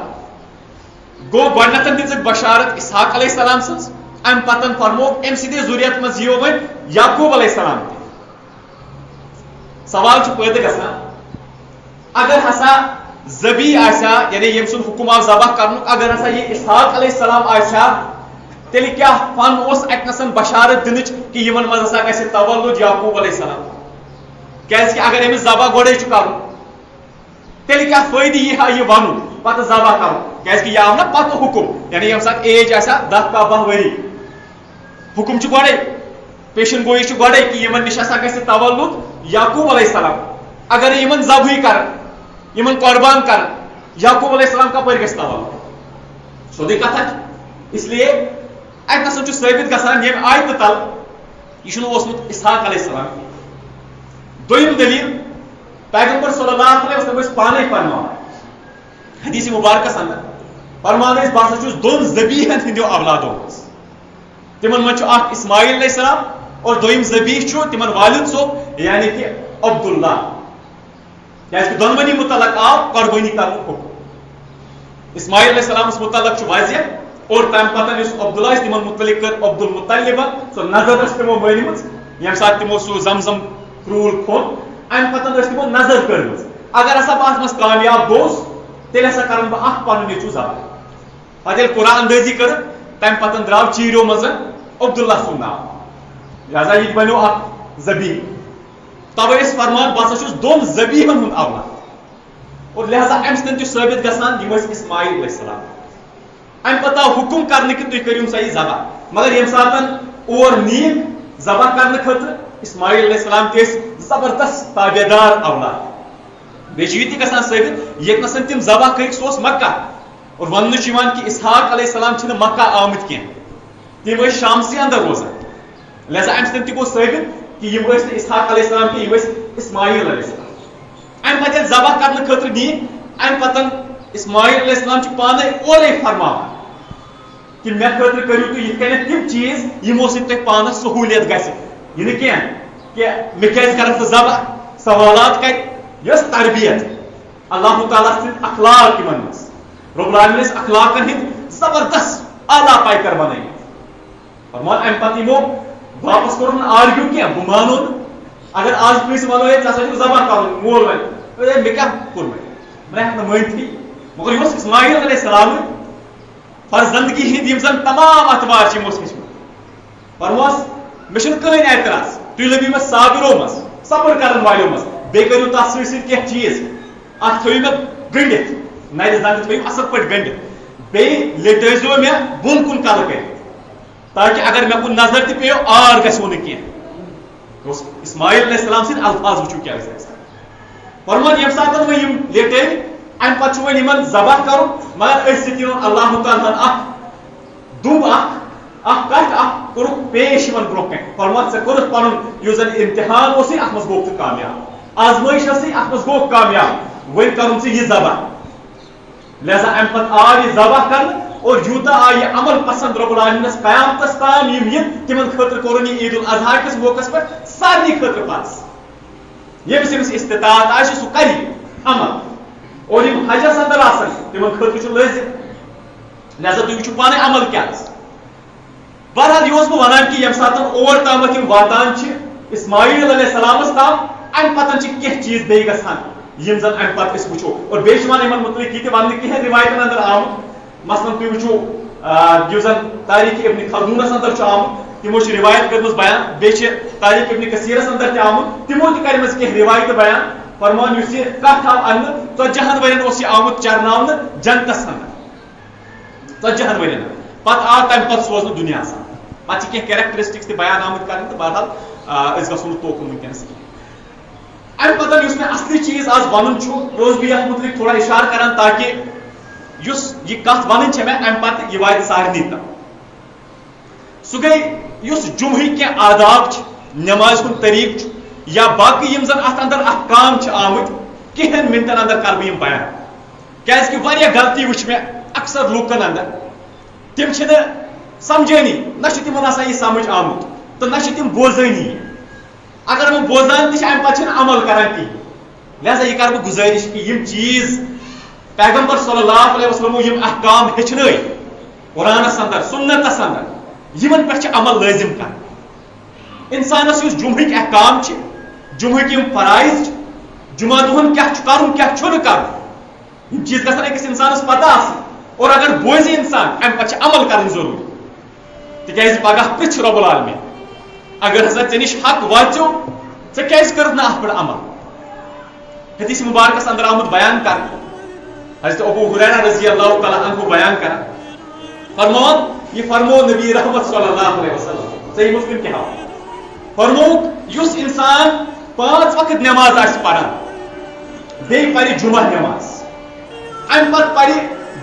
B: گوٚو گۄڈنیتھ دِژٕکھ بشارت اسحاق علیہ السلام سٕنٛز امہِ پتہٕ فرمووُکھ امہِ سٕنٛدِ ذُریت منٛز یِیو وۄنۍ یعقوب علیہ السلام تہِ سوال چھُ پٲدٕ گژھان اگر ہسا ذبیح آسیا یعنی ییٚمہِ سُنٛد حکم آو ذبح کرنُک اگر ہسا یہِ اسحاق علیہ السلام آسیا تیٚلہِ کیاہ فن اوس اتنَس بشارت دِنٕچ کہ یِمن منٛز ہسا گژھِ تولُد یعقوب علیہ السلام کیازِ کہ اگر أمِس ذبح گۄڈے چھُ کرُن تیٚلہِ کیاہ فٲیدٕ یی ہا یہِ ونُن پتہٕ ذبح کرُن کیازِ کہ یہِ آو نہ پتہٕ حکم یعنی ییٚمہِ ساتہٕ ایج آسیا 10 کاہ 12 ؤری حکم چھُ گۄڈے پیشن گویی چھُ گۄڈے کہ یِمن نِش ہسا گژھِ تولُد یعقوب علیہ السلام اگر یِمن ذبحٕے کرن یِمن قۄربان کرن یعقوب علیہ السلام کپٲرۍ گژھِ تولُد سیوٚدُے کتھا چھِ اس لیے اتنَس چھُ ثٲبت گژھان ییٚمہِ آیتہٕ تل یہِ چھُنہٕ اوسمُت اسحاق علیہ السلام دوٚیِم دلیٖل پیغمبر صلی اللہ علیہ وسلم ٲسۍ پانے فرماوان حدیث مبارکس انٛدر فرمان ٲسۍ بہٕ ہسا چھُس 2 ذبیحن ہٕنٛدیو اولادو منٛز تِمن منٛز چھُ اکھ اسماعیل علیہ السلام اور دوٚیِم ذبیح چھُ تِمن والد صٲب یعنی کہ عبداللہ کیازِ کہ دۄنوٕنی متعلق آو قۄربٲنی کرنُک حکم اسماعیل علیہ السلامس متعلق چھُ واضح اور تمہِ پتہٕ یُس عبداللہ ٲسۍ تِمن متعلق کٔر عبدالمطلبن سۄ نظر ٲس تِمو مٲنِمٕژ ییٚمہِ ساتہٕ تِمو سُہ زمزم کرٛوٗل کھوٚن ام پتن اس تمو نظر کرمز اگر ہسا بہت مز کامیاب گوس تیل ہسا کرن بہ اخ پنن نیچو ذبح پتہ ییٚلہِ قرآن اندٲزی کر تمہ پتن درٛاو چیٖرو منٛز عبداللہ سُنٛد ناو لہذا یہ بنیو اکھ ذبیح توے ٲسۍ فرمان بہٕ ہسا چھُس دۄن ذبیحن ہُنٛد اولاد اور لہذا امہِ سۭتۍ تہِ ثٲبت گژھان یِم ٲسۍ اسماعیل علیہ السلام امہِ پتہٕ آو حکم کرنہٕ کہِ تُہۍ کٔرِو سا یہِ ذبح مگر ییٚمہِ ساتہٕ اور نیٖکھ ذبح کرنہٕ خٲطرٕ اسماعیل علیہ السلام تہِ ٲسۍ زبردست تابعدار اولاد بیٚیہِ چھُ یہِ تہِ گژھان ثٲبت ییٚتنَسن تِم ذبح کٔرِکھ سُہ اوس مکہ اور وننہٕ چھُ یِوان کہِ اسحاق علیہ السلام چھِنہٕ مکہ آمٕتۍ کینٛہہ تِم ٲسۍ شامسٕے اندر روزان لہذا امہِ سۭتۍ تہِ گوٚو ثٲبت کہ یم ٲسۍ نہٕ اسحاق علیہ السلام کینٛہہ یم ٲسۍ اسماعیل علیہ السلام امہِ پتہٕ ییٚلہِ ذبح کرنہٕ خٲطرٕ نی امہِ پتہٕ اسماعیل علیہ السلام چھُ پانے اورے فرماوان کہ مےٚ خٲطرٕ کٔرِو تُہۍ یِتھ کٔنٮ۪تھ تِم چیٖز یِمو سۭتۍ تۄہہِ پانس سہوٗلیت گژھِ یہِ نہٕ کینٛہہ کہ مےٚ کیازِ کرکھ ژٕ ذبح سوالات کتہِ یہِ ٲس تربیت اللہ تعالیٰ سٕنٛدۍ اخلاق یِمن منٛز رب العالمین ٲسۍ اخلاقن ہٕنٛدۍ زبردست اعلیٰ پیکر بنٲومٕتۍ فرمان امہِ پتہٕ یِمو واپس کوٚر نہٕ آرگیو کینٛہہ بہٕ مانو نہٕ اگر آز کٲنٛسہِ ونو ہے ژےٚ ہسا چھُ ذبح کرُن مول ونہِ ہے مےٚ کیٛاہ کوٚر بہٕ ہٮ۪کہٕ نہٕ مٲنتھٕے مگر یہِ اوس اسماعیل علیہ السلام فرزندگی ہٕنٛدۍ یِم زن تمام اتوار چھِ یِم اوس ہیٚچھمٕتۍ فرموس مےٚ چھُنہٕ کٕہٕنۍ اعتراض تُہۍ لٔبِو مےٚ صابرو منٛز صبر کرن والیو منٛز بیٚیہِ کٔرِو تتھ سۭتۍ سۭتۍ کینٛہہ چیٖز اتھ تھٲیِو مےٚ گٔنڈِتھ نرِ زنٛگہٕ تھٲیِو اصل پٲٹھۍ گٔنڈِتھ بیٚیہِ لیٹٲیزیو مےٚ بۄن کُن کلہٕ کٔرِتھ تاکہ اگر مےٚ کُن نظر تہِ پیٚیو آر گژھیو نہٕ کینٛہہ اسماعیل علیہ السلام سٕنٛدۍ الفاظ وٕچھِو کیٛاہ ٲسۍ گژھان فرمان ییٚمہِ ساتہٕ وۄنۍ یِم لیٹٲوۍ امہِ پتہٕ چھُ وۄنۍ یِمن ذبح کرُن مگر أتھۍ سۭتۍ یِوان اللہ تعالیٰ ہن اکھ دُب اکھ کتھ اکھ کوٚرُکھ پیش یِمن برونٛہہ کنہِ فرمان ژےٚ کوٚرُتھ پنُن یُس زن امتحان اوسُے اتھ منٛز گوٚوُکھ ژٕ کامیاب آزمٲیش ٲسٕے اتھ منٛز گوٚوُکھ کامیاب وۄنۍ کرُن ژٕ یہِ ذبح لہذا امہِ پتہٕ آو یہِ ذبح کرنہٕ اور یوٗتاہ آیہِ یہِ عمل پسند رب العالمینس قیامتس تام یِم یِن تِمن خٲطرٕ کوٚرُن یہِ عید الاضحیٰ کِس موقعس پٮ۪ٹھ سارنٕے خٲطرٕ فرض ییٚمِس ییٚمِس استطاعت آسہِ سُہ کرِ عمل اور یِم حجس اندر آسن تِمن خٲطرٕ چھُ لٲزِم لہذا تُہۍ وٕچھِو پانے عمل کیٛاہ آسہِ بہرحال یہِ اوس بہٕ ونان کہِ ییٚمہِ ساتہٕ اور تامتھ یِم واتان چھِ اسماعیل علیہ السلامس تام امہِ پتہٕ چھِ کینٛہہ چیٖز بیٚیہِ گژھان یِم زن امہِ پتہٕ أسۍ وٕچھو اور بیٚیہِ چھِ یِوان یِمن مُتعلق یہِ تہِ وننہٕ کینٛہہ رِوایتن اندر آمُت مثلاً تُہۍ وٕچھو یُس زن تاریخ ابن خلدونس اندر چھُ آمُت تِمو چھِ رِوایت کٔرمٕژ بیان بیٚیہِ چھِ تاریخ ابن کثیرس اندر تہِ آمُت تِمو تہِ کرِمژٕ کینٛہہ رِوایتہٕ بیان فرمان یُس یہِ کتھ آو اننہٕ 40 ؤرین اوس یہِ آمُت چرناونہٕ جنتس اندر 40 ؤرین پتہٕ آو تمہِ پتہٕ سوزنہٕ دُنیاہس اندر پتہٕ چھِ کینٛہہ کیریکٹرسٹکس تہِ بیان آمٕتۍ کرنہٕ تہٕ بہرحال أسۍ گژھو نہٕ توکُن وٕنکیٚنس کینٛہہ امہِ پتہٕ یُس مےٚ اصلی چیٖز آز ونُن چھُ روز بہٕ یتھ مُتعلق تھوڑا اِشارٕ کران تاکہِ یُس یہِ کتھ ونٕنۍ چھےٚ مےٚ امہِ پتہٕ یہِ واتہِ سارنٕے تام سُہ گٔے یُس جُمہٕکۍ کینٛہہ آداب چھِ نٮ۪مازِ ہُنٛد طریٖقہٕ چھُ یا باقٕے یِم زن اتھ اندر احکام چھِ آمٕتۍ کینٛہن مِنٹن اندر کرٕ بہٕ یِم بیان کیازکہِ واریاہ غلطی وٕچھ مےٚ اکثر لوٗکن اندر تِم چھِنہٕ سمجھٲنی نہ چھُ تِمن آسان یہِ سمجھ آمُت تہٕ نہ چھِ تِم بوزٲنی اگر وۄنۍ بوزان تہِ چھِ امہِ پتہٕ چھِنہٕ عمل کران کِہیٖنۍ لہذا یہِ کرٕ بہٕ گُزٲرِش کہِ یِم چیٖز پیغمبر صلی اللہ علیہ وسلمو یِم احکام ہیٚچھنٲے قرآنس اندر سُنتس اندر یِمن پٮ۪ٹھ چھِ عمل لٲزم کرٕنۍ انسانس یُس جُمہٕکۍ احکام چھِ جُمہٕکۍ یِم فرایض چھِ جُمعہ دۄہن کیٛاہ چھُ کرُن کیٛاہ چھُنہٕ کرُن یِم چیٖز گژھن أکِس انسانس پتہ آسٕنۍ اور اگر بوزِ انسان امہِ پتہٕ چھِ عمل کرٕنۍ ضروٗری تِکیازِ پگہہ پرٛژھِ رۄب العالمیٖن اگر ہسا ژےٚ نِش حق واتیو ژےٚ کیازِ کٔرٕتھ نہٕ اتھ پٮ۪ٹھ عمل حدیث مبارکس اندر آمُت بیان کرنہٕ حضرت ابو ہریرہ رضی اللہ تعالیٰ عنہ بیان کران فرمان یہ فرمو نبی رحمت صلی اللہ علیہ وسلم صحیح مسلم کے حوالے فرموک یُس انسان 5 وقت نماز آسہِ پران بیٚیہِ پرِ جمعہ نماز امہِ پتہٕ پرِ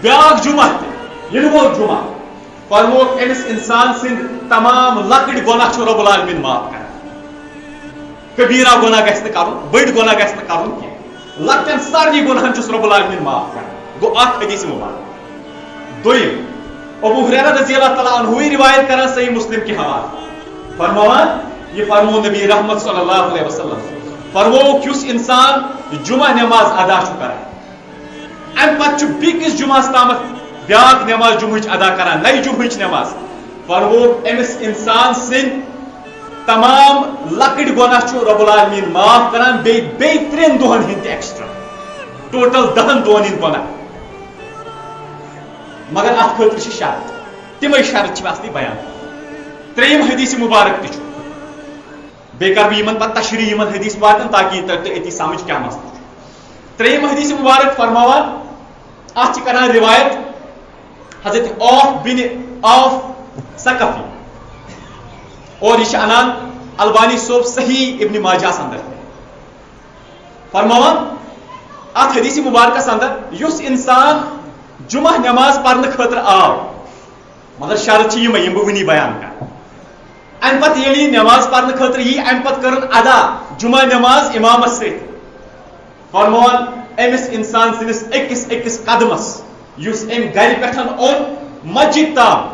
B: بیاکھ جمعہ تہِ یِنہٕ وول جمعہ فرموک أمِس انسان سٕنٛدۍ تمام لۄکٕٹۍ گۄناہ چھُ رۄب العالمیٖن معاف کران کبیرہ گۄناہ گژھِ نہٕ کرُن بٔڑۍ گۄناہ گژھِ نہٕ کرُن کینٛہہ لۄکٹٮ۪ن سارنٕے گۄناہن چھُس رۄب العالمیٖن معاف کران گوٚو اکھ حدیث مبارک دوٚیِم ابو ہریرہ رضی اللہ تعالیٰ عنہ روایت کران صحیح مسلم کے حوالے فرماوان یہ فرمو نبی رحمت صلی اللہ علیہ وسلم فرموک یُس انسان جمعہ نماز ادا چھُ کران امہِ پتہٕ چھُ بیٚکِس جمعہس تامتھ بیاکھ نماز جمعٕچ ادا کران نَیہِ جمعٕچ نماز فرموک أمِس انسان سٕنٛدۍ تمام لکٹ گناہ چھُ رب العالمین معاف کران بیٚیہِ 3 دۄہن ہٕنٛدۍ ایکسٹرا ٹوٹل 10 دۄہن ہٕنٛدۍ گناہ مگر اتھ خٲطرٕ چھِ شرط تِمے شرط چھِ اصلی بیان 3 حدیث مبارک تہِ چھُ بیٚیہِ کر بہٕ یِمن پتہٕ تشریح یِمن حدیث واتن تاکہ یہِ ترِ أتی سمجھ کیٛاہ مسلہٕ چھُ 3 حدیث مبارک فرماوان اتھ چھِ کران روایت حضرت عوف بن عوف ثقفی اور یہ انان البانی صوب صحیح ابن ماجہ اندر فرماوان ات حدیث مبارکس اندر یس انسان جمعہ نماز پڑھنے خاطر آو مگر شرط یم بہ ونی بیان کر ام پتہ یلی نماز پڑھنے خاطر یہ ام پتہ کرن ادا جمعہ نماز امامس ست فرماوان امس انسان سنس اکس قدمس یس ام گھر پٹھن اون مسجد تام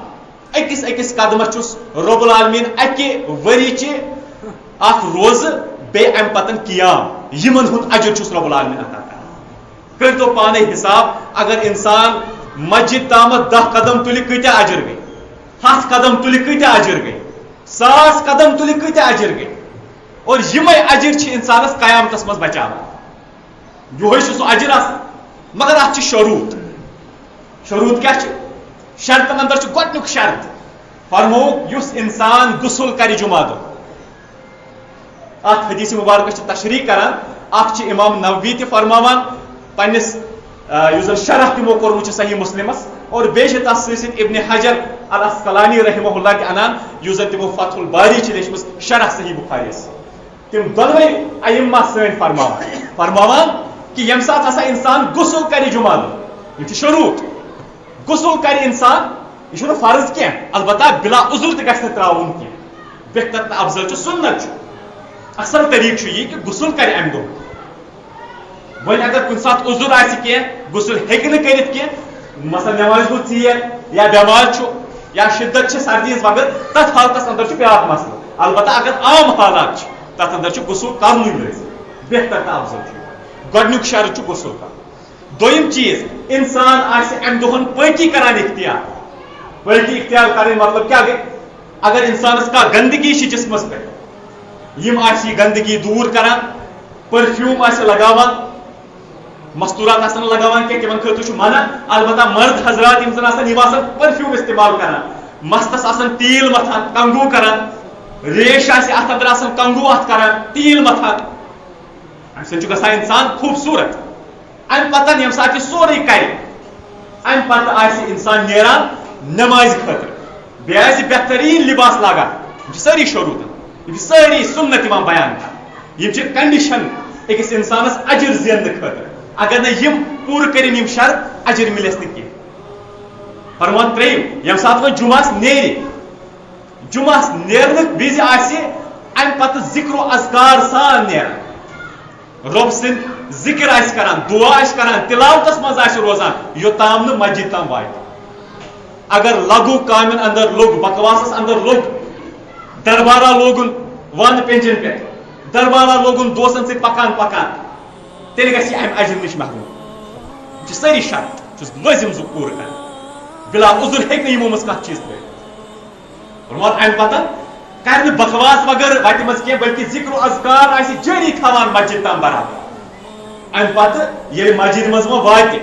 B: اکس قدمس چھس رب العالمین اکہ وری چہ اخ روز بے ام پتن قیام یمن ہند اجر چھس رب العالمین عطا کران کرتو پانے حساب اگر انسان مسجد تام 10 قدم تلی کتیا اجر گئی 7 قدم تلی کتیا اجر گئی 1000 قدم تلی کتیا اجر گئی اور یمے اجر چھ انسانس قیامتس مز بچاوان یہ سو اجر مگر ات شروط کیا شرطن اندر گۄڈنیُک شرط فرمو یس انسان غسل کر جمعہ دہ ات حدیث مبارکس تشریح کران اخ امام نووی تہ فرماوان پنس یس شرح تمو کورمت صحیح مسلمس اور بیٚیہِ تس سۭتۍ ابن حجر الاسقلانی رحمہ اللہ تہ انان یس زن تمو فتح الباری لیچھمٕژ شرح صحیح بخاریس تم دۄنوے ائمہ سٲنۍ فرماوان کہ یم سات ہسا انسان غسل کر جمعہ دہ یہ شروط غسل کر انسان یہ فرض کی البتہ بلا عذر تہ گژھِ نہٕ تراوُن کی بہتر تہ افضل سنت اصل طریقہ یہ کہ غسل کر ام دہ وۄنۍ اگر کُنہِ ساتہٕ عذر آسہِ کینٛہہ غسل ہیٚکہِ نہٕ کٔرِتھ کینٛہہ مثلاً نٮ۪مازِ گوٚو ژیر یا بٮ۪مار چھُ یا شدت چھِ سردی ہٕنٛز وقت تتھ حالتس اندر چھُ بیٛاکھ مسلہٕ البتہ اگر عام حالات چھِ تتھ اندر چھُ غسل کرنُے لٲزم بہتر تہ افضل چھُ گۄڈنیُک شرط چھُ غسل کرُن دوٚیِم چیٖز انسان آسہِ امہِ دۄہن پٲکی کران اختیار پٲکی اختیار کرٕنۍ مطلب کیٛاہ گٔے اگر انسانس کانٛہہ گندگی چھِ جسمس پٮ۪ٹھ یِم آسہِ یہِ گندگی دوٗر کران پٔرفیوٗم آسہِ لگاوان مستورات آسن لگاوان کینٛہہ تمن خٲطرٕ چھُ منع البتہ مرد حضرات یِم زن آسان یِم آسان پٔرفیوٗم استعمال کران مستس آسان تیٖل متھان کنگوٗ کران ریش آسہِ اتھ اندر آسان کنگوٗ اتھ کران تیٖل متھان امہِ سۭتۍ چھُ گژھان انسان خوٗبصوٗرت امہِ پتہٕ ییٚمہِ ساتہٕ یہِ سورُے کرِ امہِ پتہٕ آسہِ انسان نیران نمازِ خٲطرٕ بیٚیہِ آسہِ بہتریٖن لباس لاگان یِم چھِ سٲری شروٗط یِم چھِ سٲری سنت یِوان بیان کرنہٕ یِم چھِ کنڈِشن أکِس انسانس اجر زیننہٕ خٲطرٕ اگر نہٕ یِم پوٗرٕ کٔرِنۍ یِم شرط اجر مِلٮ۪س نہٕ کینٛہہ فرمان ترٛیٚیِم ییٚمہِ ساتہٕ وۄنۍ جُمعس نیرِ جُمعس نیرنہٕ وِزِ آسہِ امہِ پتہٕ ذِکر و اذکار سان نیران رۄب سٕنٛدۍ ذِکر آسہِ کران دعا آسہِ کران تِلاوتس منٛز آسہِ روزان یوٚتام نہٕ مسجد تام واتہِ اگر لغو کامٮ۪ن اندر لوٚگ بکواسس اندر لوٚگ دربارا لوگُن ون پینجن پٮ۪ٹھ دربارا لوگُن دوستن سۭتۍ پکان پکان تیٚلہِ گژھِ یہِ امہِ اجر نِش محروٗم یِم چھِ سٲری شرط چھُس لٲزِم زٕ پوٗرٕ کران بلا عذر ہیٚکہِ نہٕ یِمو منٛز کانٛہہ چیٖز ترٲوِتھ فرمان امہِ پتہٕ کرِ نہٕ بکواس وغٲر وتہِ منٛز کینٛہہ بلکہِ ذِکر و اذکار آسہِ جٲری تھاوان مسجد تام برابر امہِ پتہٕ ییٚلہِ مسجد منٛز وۄنۍ واتہِ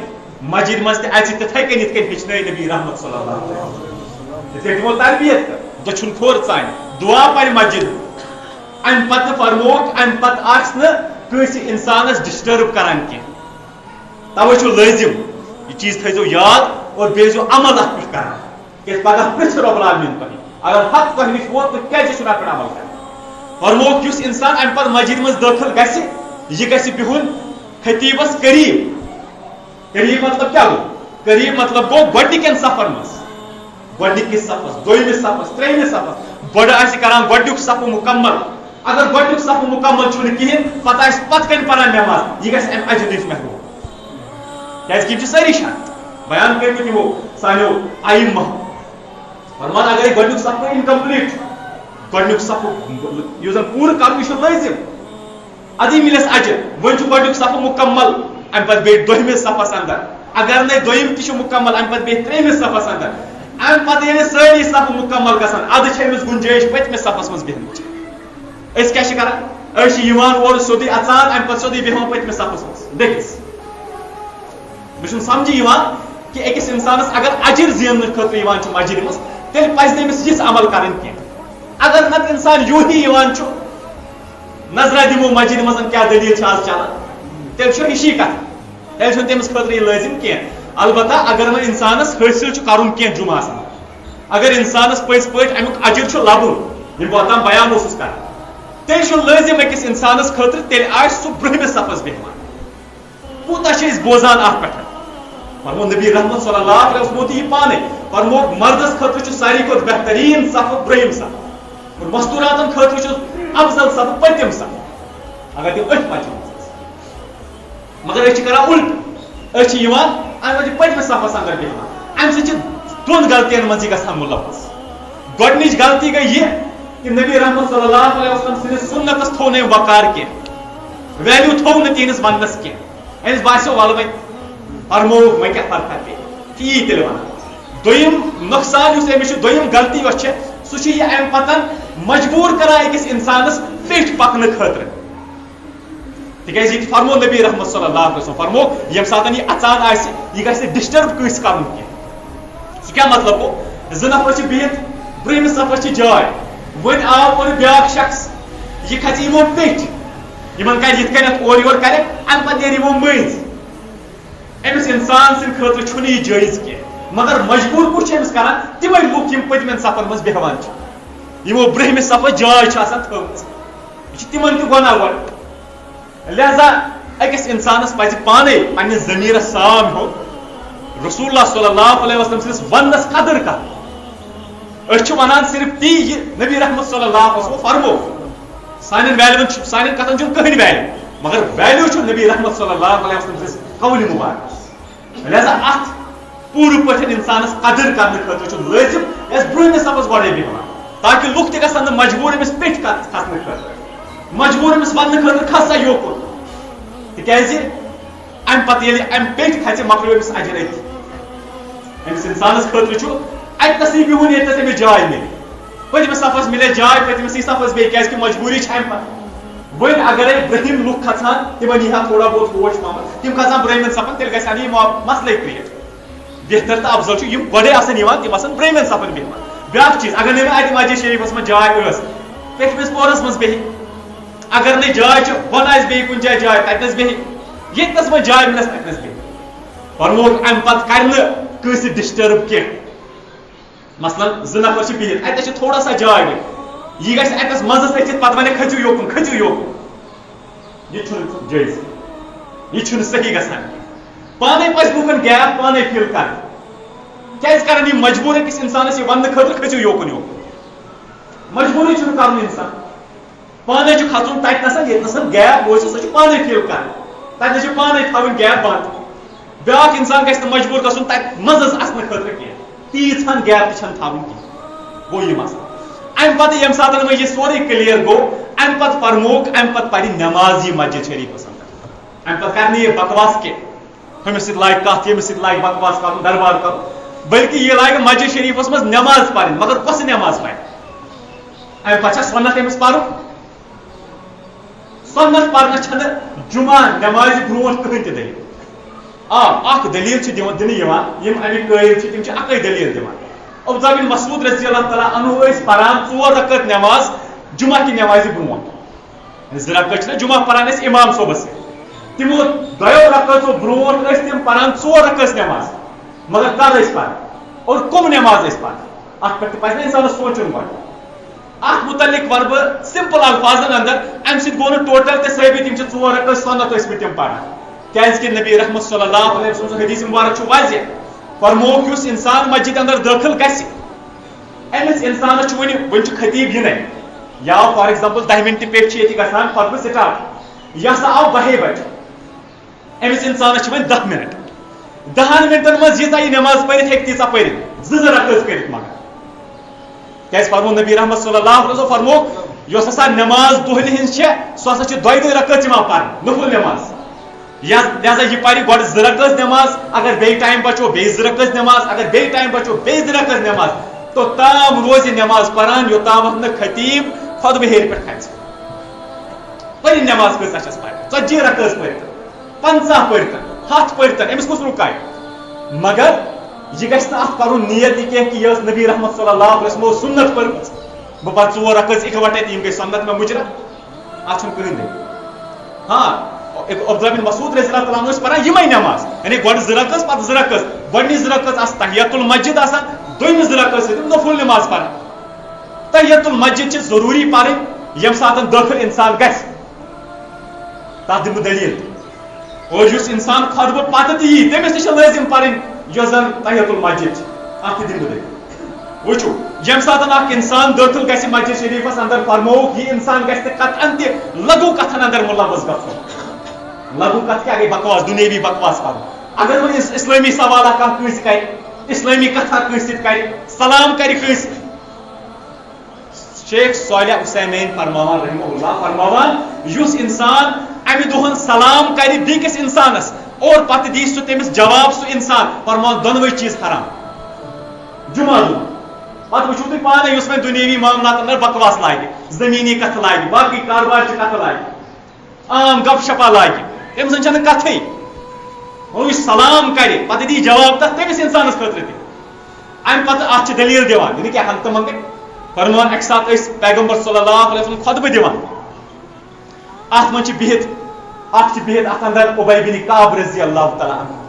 B: مسجد منٛز تہِ اژِ تِتھے کٔنۍ یِتھ کٔنۍ ہیٚچھنٲے نبی رحمت صلی اللہ علیہ وسلم یِتھ کٔنۍ تِمو تربیت کٔر دٔچھُن کھور ژانہِ دعا پرِ مسجد امہِ پتہٕ فرمووُکھ امہِ پتہٕ آسہِ نہٕ کٲنٛسہِ انسانس ڈسٹرب کران کینٛہہ توے چھُ لٲزم یہِ چیٖز تھٲیزیو یاد اور بیٚیہِ ٲسۍزیو عمل اتھ پٮ۪ٹھ کران کیازِ پگہہ پرٛژھِ رۄب العالمیٖن تۄہہِ اگر حق تۄہہِ نِش ووت تہٕ کیازِ چھُنہٕ اتھ پٮ۪ٹھ عمل کران فرمووُکھ یُس انسان امہِ پتہٕ مسجد منٛز دٲخل گژھِ یہِ گژھِ بِہُن خطیبس قریٖب قریٖب مطلب کیٛاہ گوٚو قریٖب مطلب گوٚو گۄڈنِکٮ۪ن صفن منٛز گۄڈنِکِس صفس دوٚیمِس صفس ترٛیٚیمِس صفس گۄڈٕ آسہِ کران گۄڈنیُک صفہٕ مُکمل اگر گۄڈنیُک صفہٕ مُکمل چھُنہٕ کِہینۍ پتہٕ آسہِ پتہٕ کنہِ پران نٮ۪ماز یہِ گژھِ امہِ اجر نِش محروٗم کیازِ کہِ یِم چھِ سٲری شرط بیان کٔرمٕتۍ یِمو سانیو ائمہ فرمان اگر گۄڈنیُک صفہٕ اِنکمپلیٖٹ چھُ گۄڈنیُک صفہٕ یُس زن پوٗرٕ کرُن یہِ چھُ لٲزم ادی مِلٮ۪س اجر وۄنۍ چھُ گۄڈنیُک صفہٕ مُکمل امہِ پتہٕ بیٚیہِ دوٚیمِس صفس اندر اگر نہٕ دوٚیِم تہِ چھُ مُکمل امہِ پتہٕ بیٚیہِ ترٛیٚیمِس صفس اندر امہِ پتہٕ ییٚلہِ سٲری صفہٕ مُکمل گژھن ادٕ چھِ أمِس گُنجٲیِش پٔتمِس صفس منٛز بیٚہنٕچ أسۍ کیٛاہ چھِ کران؟ أسۍ چھِ یِوان اورٕ سیوٚدُے اژان اَمہِ پتہٕ سیوٚدُے بیٚہوان پٔتمِس صفس منٛز بیٚکِس. مےٚ چھُنہٕ سمجھی یِوان کہِ أکِس اِنسانس اگر اجر زیننہٕ خٲطرٕ یِوان چھُ مسجدِ منٛز تیٚلہِ پزِ نہٕ أمِس یِژھ عمل کرٕنۍ کینٛہہ. اگر نتہٕ اِنسان یوٗہی یِوان چھُ نظرا دِمو مسجدِ منٛز کیٛاہ دٔلیٖل چھِ آز چلان تیٚلہِ چھُ ہِشی کتھ, تیٚلہِ چھُنہٕ تٔمِس خٲطرٕ یہِ لٲزِم کینٛہہ. البتہ اگر نہٕ اِنسانس حٲصِل چھُ کرُن کینٛہہ جُمعس منٛز, اگر اِنسانس پٔزۍ پٲٹھۍ امیُک اجر چھُ لبُن یِم بہٕ اوٚتام بیان اوسُس کران تیٚلہِ چھُ لٲزِم أکِس اِنسانس خٲطرٕ تیٚلہِ آسہِ سُہ برٛونٛہمِس صفس بیٚہوان. کوٗتاہ چھِ أسۍ بوزان اتھ پٮ۪ٹھ؟ فرمو نبی رحمت صلی اللہ علیہ وسلم تہِ یہِ پانے فرموک مردس خٲطرٕ چھُ ساروی کھۄتہٕ بہتریٖن صفہٕ برٛونٛہِم صف اور مستوٗراتن خٲطرٕ چھُ افضل صفہٕ پٔتِم صف اگر تِم أتھۍ پچہِ مگر أسۍ چھِ کران اُلٹہٕ, أسۍ چھِ یِوان اَمہِ پتہٕ چھِ پٔتمِس صفس انٛدر بیٚہوان. اَمہِ سۭتۍ چھِ دۄن غلطین منٛز یہِ گژھان مُلوث. گۄڈٕنِچ غلطی گٔے یہِ کہِ نبی رحمت صلی اللہ علیہ وسلم سٕنٛدِس سُنتس تھوٚو نہٕ أمۍ وقار کینٛہہ, ویلیوٗ تھوٚو نہٕ تِہنٛدِس وننس کینٛہہ. أمِس باسیٚو وَلہٕ وۄنۍ فرمووُکھ وۄنۍ کیٛاہ فرقا پیٚیہِ تی تیٚلہِ وَنان. دوٚیِم نۄقصان یُس أمِس چھُ, دوٚیِم غلطی یۄس چھےٚ سُہ چھُ یہِ اَمہِ پتن مجبوٗر کران أکِس اِنسانس پیٚٹھۍ پکنہٕ خٲطرٕ. تِکیٛازِ یہِ تہِ فرمو نبی رحمت صلی اللہ علیہ وسلم فرموکھ ییٚمہِ ساتہٕ یہِ اژان آسہِ یہِ گژھِ نہٕ ڈسٹرب کٲنٛسہِ کرُن کینٛہہ. سُہ کیٛاہ مطلب گوٚو؟ زٕ نفر چھِ بِہِتھ برٛونٛہمِس صفس چھِ جاے, وۄنۍ آو اورٕ بیاکھ شخص یہِ کھژِ یِمو پیٚٹھۍ, یِمن کرِ یِتھ کٔنٮ۪تھ اورٕ یورٕ کرٮ۪کھ اَمہِ پتہٕ نیرِ یِمو مٔنٛزۍ. أمِس اِنسان سٕنٛدِ خٲطرٕ چھُنہٕ یہِ جٲیز کینٛہہ مگر مجبوٗر کُس چھِ أمِس کران؟ تِمے لُکھ یِم پٔتمٮ۪ن صفن منٛز بیٚہوان چھِ, یِمو برٛونٛہمِس صفس جاے چھِ آسان تھٲومٕژ. یہِ چھِ تِمن تہِ گۄناہ گۄڈٕ. لہذا أکِس اِنسانس پزِ پانے پننِس ضمیٖرس صاف ہیوٚن رسول اللہ صلی اللہ علیہ وسلم سٕنٛدِس وننس قدر کرٕنۍ. أسۍ چھِ ونان صرف تی یہِ نبی رحمت صلی اللہ علیہ وسلم فرمو. سانٮ۪ن ویلیوَن چھُ, سانٮ۪ن کتھن چھُنہٕ کٕہٕنۍ ویلیو مگر ویلیو چھُ نبی رحمت صلی اللہ علیہ وسلم سٕنٛدِس قولہِ مُبارکس. لہذا اتھ پوٗرٕ پٲٹھۍ اِنسانس قدر کرنہٕ خٲطرٕ چھُ لٲزِم یۄس برٛونٛہمِس صفس گۄڈے بیٚہوان تاکہِ لُکھ تہِ گژھن نہٕ مجبوٗر أمِس پیٚٹھۍ کھسنہٕ خٲطرٕ, مجبوٗر أمِس وننہٕ خٲطرٕ کھس سا یوکُن. تِکیٛازِ اَمہِ پتہٕ ییٚلہِ اَمہِ پیٚٹھۍ کھژِ مۄکلیو أمِس اجر أتی. أمِس اِنسانس خٲطرٕ چھُ اتنسٕے بِہُن ییٚتنس أمِس جاے مِلہِ. پٔتمِس صفس مِلے جاے پٔتمِسٕے صفس بیٚیہِ کیٛازِ کہِ مجبوٗری چھِ اَمہِ پتہٕ. وۄنۍ اگرے برٛونٛہِم لُکھ کھژان تِمن یی ہا تھوڑا بہت ہوش پہمتھ, تِم کھژان برٛونٛہمٮ۪ن صفن تیٚلہِ گژھِ ہا نہٕ یہِ مسلے کریٹ. بہتر تہٕ افضل چھُ یِم گۄڈے آسان یِوان تِم آسان برٛونٛہمٮ۪ن صفن بیٚہوان. بیاکھ چیٖز, اگر نہٕ مےٚ اتہِ مسجد شریفس منٛز جاے ٲس پٔتمِس پورس منٛز بیٚہہِ, اگر نہٕ جاے چھِ بۄنہٕ آسہِ بیٚیہِ کُنہِ جایہِ جاے تتنس بیٚہہِ, ییٚتنس وۄنۍ جاے مِلس تتنس بیٚہہِ. فرموکھ اَمہِ پتہٕ کرِ نہٕ کٲنٛسہِ ڈسٹرب کینٛہہ. مثلاً زٕ نفر چھِ بِہِتھ اتنس چھِ تھوڑا سا جاے وۄنۍ, یہِ گژھِ اتنس منٛزس أژِتھ پتہٕ ونہِ کھٔژِو یوکُن کھٔژِو یوکُن. یہِ چھُنہٕ جٲیز, یہِ چھُنہٕ صحیح گژھان. پانے پزِ لوٗکن گیپ پانے فِل کرٕنۍ. کیٛازِ کرن یِم مجبوٗر أکِس اِنسانس یہِ وننہٕ خٲطرٕ کھٔژِو یوکُن یوکُن. مجبوٗری چھُنہٕ کرُن اِنسان, پانے چھُ کھسُن تتنس ییٚتنس گیپ روزِ سۄ چھِ پانے فِل کرٕنۍ. تتنس چھِ پانے تھاوٕنۍ گیپ بنٛد. بیاکھ اِنسان گژھِ نہٕ مجبوٗر گژھُن تتہِ منٛزس اژنہٕ خٲطرٕ کینٛہہ, تیٖژ ہن گیپ تہِ چھنہٕ تھاوٕنۍ کینٛہہ. گوٚو یہِ مسلہٕ. اَمہِ پتہٕ ییٚمہِ ساتہٕ وۄنۍ یہِ سورُے کلیر گوٚو اَمہِ پتہٕ فرموکھ اَمہِ پتہٕ پرِ نٮ۪ماز یہِ مسجد شریفس انٛدر. اَمہِ پتہٕ کرِ نہٕ یہِ بکواس کینٛہہ, ہُمِس سۭتۍ لاگہِ کتھ ییٚمِس سۭتۍ لاگہِ بکواس کرُن دربار کرُن, بلکہِ یہِ لاگہِ مسجد شریفس منٛز نٮ۪ماز پرٕنۍ. مگر کۄس نٮ۪ماز پرِ؟ اَمہِ پتہٕ چھا سنت أمِس پرُن؟ سنت پرنس چھنہٕ جُمعہ نٮ۪مازِ برونٛٹھ کٕہٕنۍ تہِ دٔلیٖل. آ اکھ دٔلیٖل چھِ دِنہٕ یِوان, یِم اَمِکۍ قٲیل چھِ تِم چھِ اکٕے دٔلیٖل دِوان. عبداللہ بن مسعود رضی اللہ تعالیٰ عنہ ٲسۍ پران 4 رکعت نٮ۪ماز جُمعہ کہِ نٮ۪مازِ برونٛٹھ. 2 رکعت چھِنہ جُمعہ پران ٲسۍ اِمام صٲبس سۭتۍ, تِمو 2 رکعژو برونٛٹھ ٲسۍ تِم پران 4 رکعژ نٮ۪ماز. مگر کر ٲسۍ پران اور کُم نٮ۪ماز ٲسۍ پران؟ اتھ پٮ۪ٹھ تہِ پزِ نہ اِنسانس سونٛچُن گۄڈٕ. اتھ متعلق ونہٕ بہٕ سمپل الفاظن اندر, امہِ سۭتۍ گوٚو نہٕ ٹوٹل تہِ ثٲبت یِم چھِ 4 رکعت سنت ٲسمٕتۍ تِم پران. کیٛازِ کہِ نبی رحمت صلی اللہ علیہ وسلم سُنٛد حدیث مبارک چھُ واضح. فرموکھ یُس اِنسان مسجد اندر دٲخل گژھِ أمِس اِنسانس چھُ وۄنۍ چھُ خطیٖب یِنَے, یہِ آو فار ایگزامپل 10 مِنٹہِ پٮ۪ٹھ چھِ ییٚتہِ گژھان خطبہٕ سٹارٹ, یہِ ہسا آو 12 بجہِ. أمِس اِنسانس چھِ وۄنۍ 10 مِنٹ. 10 مِنٹن منٛز ییٖژاہ یہِ نٮ۪ماز پٔرِتھ ہیٚکہِ تیٖژاہ پٔرِتھ, 2 رکعت کٔرِتھ مگر. کیٛازِ فرمو نبی رحمت صلی اللہ علیہ وسلم فرموکھ یۄس ہسا نٮ۪ماز دۄہلہِ ہٕنٛز چھےٚ سۄ ہسا چھِ 2 رکعت یِوان پرنہٕ, نفل نٮ۪ماز. لہذا یہِ پرِ گۄڈٕ 2 رکعت نٮ۪ماز, اگر بیٚیہِ ٹایم بچو بیٚیہِ 2 رکعت نٮ۪ماز, اگر بیٚیہِ ٹایم بچو بیٚیہِ 2 رکعت نٮ۪ماز, توٚتام روزِ نٮ۪ماز پران یوٚتامتھ نہٕ خطیٖب خۄطبہٕ ہیٚرِ پٮ۪ٹھ کھژِ. پری نماز کۭژاہ چھس پرِ 40 رکٲژ پٔرِتھ 50 پٔرِتھ 100 پٔرِتھ أمِس کُس رُکایہِ مگر یہ گژھِ نہٕ اَتھ کَرُن نیت یہِ کینٛہہ کہِ یہِ ٲس نبی رحمت صلی اللہ علیہ وسلمو سُنت پٔرمٕژ بہٕ پَرٕ 4 رکٲژ اِکوَٹَے تہٕ یِم گٔے سنت مےٚ مُجرا اَتھ چھُنہٕ کٕہٕنۍ دٔلیٖل ہاں عبداللہ بن مسعود رضی اللہ تعالیٰ عنہ ٲسۍ پران یِمے نماز یعنی گۄڈٕ 2 رکٲژ پَتہٕ 2 رکٲژ گۄڈنِچ 2 رکٲژ آسہٕ تحیۃ المسجد آسان دوٚیمِس 2 رکٲژ ٲسۍ نفل نماز پران تحیۃ المسجد چھِ ضروٗری پرٕنۍ ییٚمہِ ساتہٕ دٲخل اِنسان گژھِ تَتھ دِمہٕ بہٕ دٔلیٖل اور یُس اِنسان خۄطبہٕ پتہٕ تہِ یی تٔمِس تہِ چھِ لٲزِم پرٕنۍ یۄس زن تحیۃ المسجد چھِ اَتھ تہِ دِمہٕ بہٕ دٔلیٖل وٕچھو ییٚمہِ ساتہٕ اکھ اِنسان دٲخل گژھِ مسجد شریٖفس اندر فرمووُکھ یہِ اِنسان گژھِ نہٕ قطعن تہِ لغو کتھن اندر مُلوث گژھُن لغو کتھ کیٛاہ گٔے بکواس دُنیٲوی بکواس کرُن اگر وۄنۍ اسلٲمی سوالا کانٛہہ کٲنٛسہِ کرِ اسلٲمی کتھا کٲنٛسہِ سۭتۍ کرِ سلام کرِ کٲنٛسہِ شیخ صالح عثیمین فرماوان رحمہ اللہ فرماوان یُس اِنسان امہِ دۄہن سلام کرِ بیٚکِس اِنسانس اور پتہٕ دی سُہ تٔمِس جواب سُہ اِنسان فرماوان دۄنوے چیٖز حرام جمعہ دۄہ پتہٕ وٕچھو تُہۍ پانے یُس وۄنۍ دُنیٲوی معاملات اندر بکواس لاگہِ زٔمیٖنی کتھٕ لاگہِ باقٕے کاربارچہِ کتھٕ لاگہِ عام گپ شپا لاگہِ تٔمۍ سٕنٛز چھنہٕ کتھٕے وۄنۍ یُس سلام کرِ پتہٕ دی جواب تتھ تٔمِس اِنسانس خٲطرٕ تہِ امہِ پتہٕ اتھ چھِ دٔلیٖل دِوان یعنی کیٛاہ ہنٛگتہٕ منٛگے فرماوان اکہِ ساتہٕ ٲسۍ پیغمبر صلی اللہ علیہ وسلم خۄطبہٕ دِوان اتھ منٛز چھِ بِہِتھ اکھ چھِ بِہِتھ اتھ اندر اُبَی بن کعب رضی اللہ تعالیٰ عنہ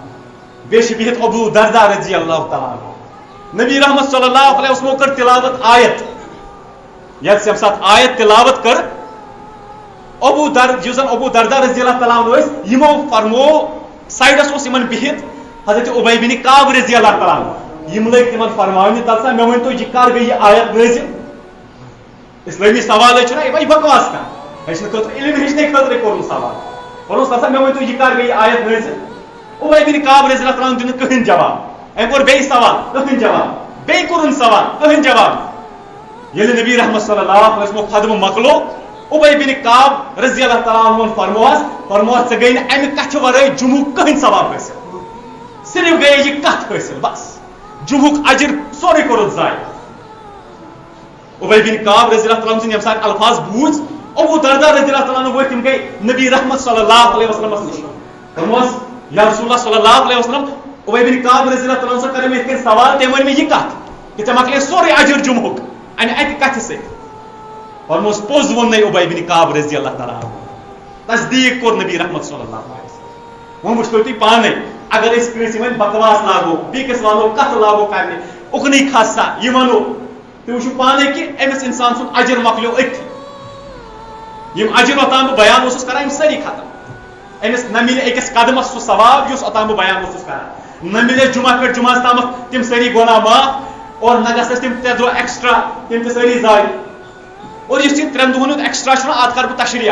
B: بیٚیہِ چھِ بِہِتھ ابوٗ دردہ رضی اللہ تعالیٰ عنہ نبی رحمت صلی اللہ علیہ وسلم کٔر تلاوت آیت ییٚمہِ ساتہٕ آیت تلاوت کٔر یُس زن ابوٗ دردہ رضی اللہ تعالیٰ عنہ ٲسۍ یِمو فرمو سایڈس اوس یِمن بِہِتھ حضرت اُبَی بن کعب رضی اللہ تعالیٰ عنہ یِم لٔگۍ تِمن فرماونہِ تلسا مےٚ ؤنۍتو یہِ کر گٔے یہِ آیت نٲزِل اسلٲمی سوال چھُنہ یہِ بکواس کانٛہہ ہیٚچھنہٕ خٲطرٕ علم ہیٚچھنہٕ خٲطرٕ کوٚرُن سوال ووٚنُس تلسا مےٚ ؤنۍتو یہِ کر گٔے یہِ آیت نٲزِل اُبَی بن کعب رضی اللہ تعالیٰ عنہ دیُت نہٕ کٕہٕنۍ جواب أمۍ کوٚر بیٚیہِ سوال کٕہٕنۍ جواب بیٚیہِ کوٚرُن سوال کٕہٕنۍ جواب ییٚلہِ نبی رحمت صلی اللہ علیہ وسلم خۄطبہٕ مۄکلو اُبَی بن کعب رضی اللہ تعالیٰ عنہ فرموہس ژےٚ گٔے نہٕ امہِ کتھِ ورٲے جُمعُک کٕہٕنۍ ثواب حٲصِل صرف گٔیے یہِ کتھ حٲصِل بس جُمعُک اجر سورُے کوٚرُتھ ضایع اُبَی بن کعب رضی اللہ تعالیٰ عنہ سٕنٛدۍ ییٚمہِ ساتہٕ الفاظ بوٗز ابوٗ دردہ رضی اللہ تعالیٰ عنہ ؤتھۍ تِم گٔے نبی رحمت صلی اللہ علیہ وسلمس نِش فرموہس یا رسول اللہ صلی اللہ علیہ وسلم اُبَی بن کعب رضی اللہ تعالیٰ عنہ کٔر مےٚ یِتھ کٔنۍ سوال تٔمۍ ووٚن مےٚ یہِ کتھ کہ ژےٚ مۄکلے سورُے اجر جُمعُک امہِ اکہِ کتھِ سۭتۍ فرموہس پوٚز ووٚننَے اُبَی بن کعب رضی اللہ تعالیٰ عنہ تصدیٖق کوٚر نبی رحمت صلی اللہ علیہ وسلم وۄنۍ وٕچھتو تُہۍ پانے اگر أسۍ کٲنٛسہِ وۄنۍ بکواس لاگو بیٚکِس ونو کتھ لاگو کرنہِ اُکنُے کھس سا یہِ ونو تُہۍ وٕچھِو پانے کہِ أمِس اِنسان سُنٛد اجر مۄکلیو أتھی یِم اجر اوٚتام بہٕ بیان اوسُس کران یِم سٲری ختم أمِس نہ مِلہِ أکِس قدمس سُہ ثواب یُس اوٚتام بہٕ بیان اوسُس کران نہ مِلے جمعہ پٮ۪ٹھ جمعس تامتھ تِم سٲری گۄناہ معاف اور نہ گژھس تِم 3 دۄہ ایکسٹرا تِم تہِ سٲری ضایع اور یُس یہِ 3 دۄہن ہُنٛد ایکسٹرا چھُنہ اتھ کرٕ بہٕ تشریح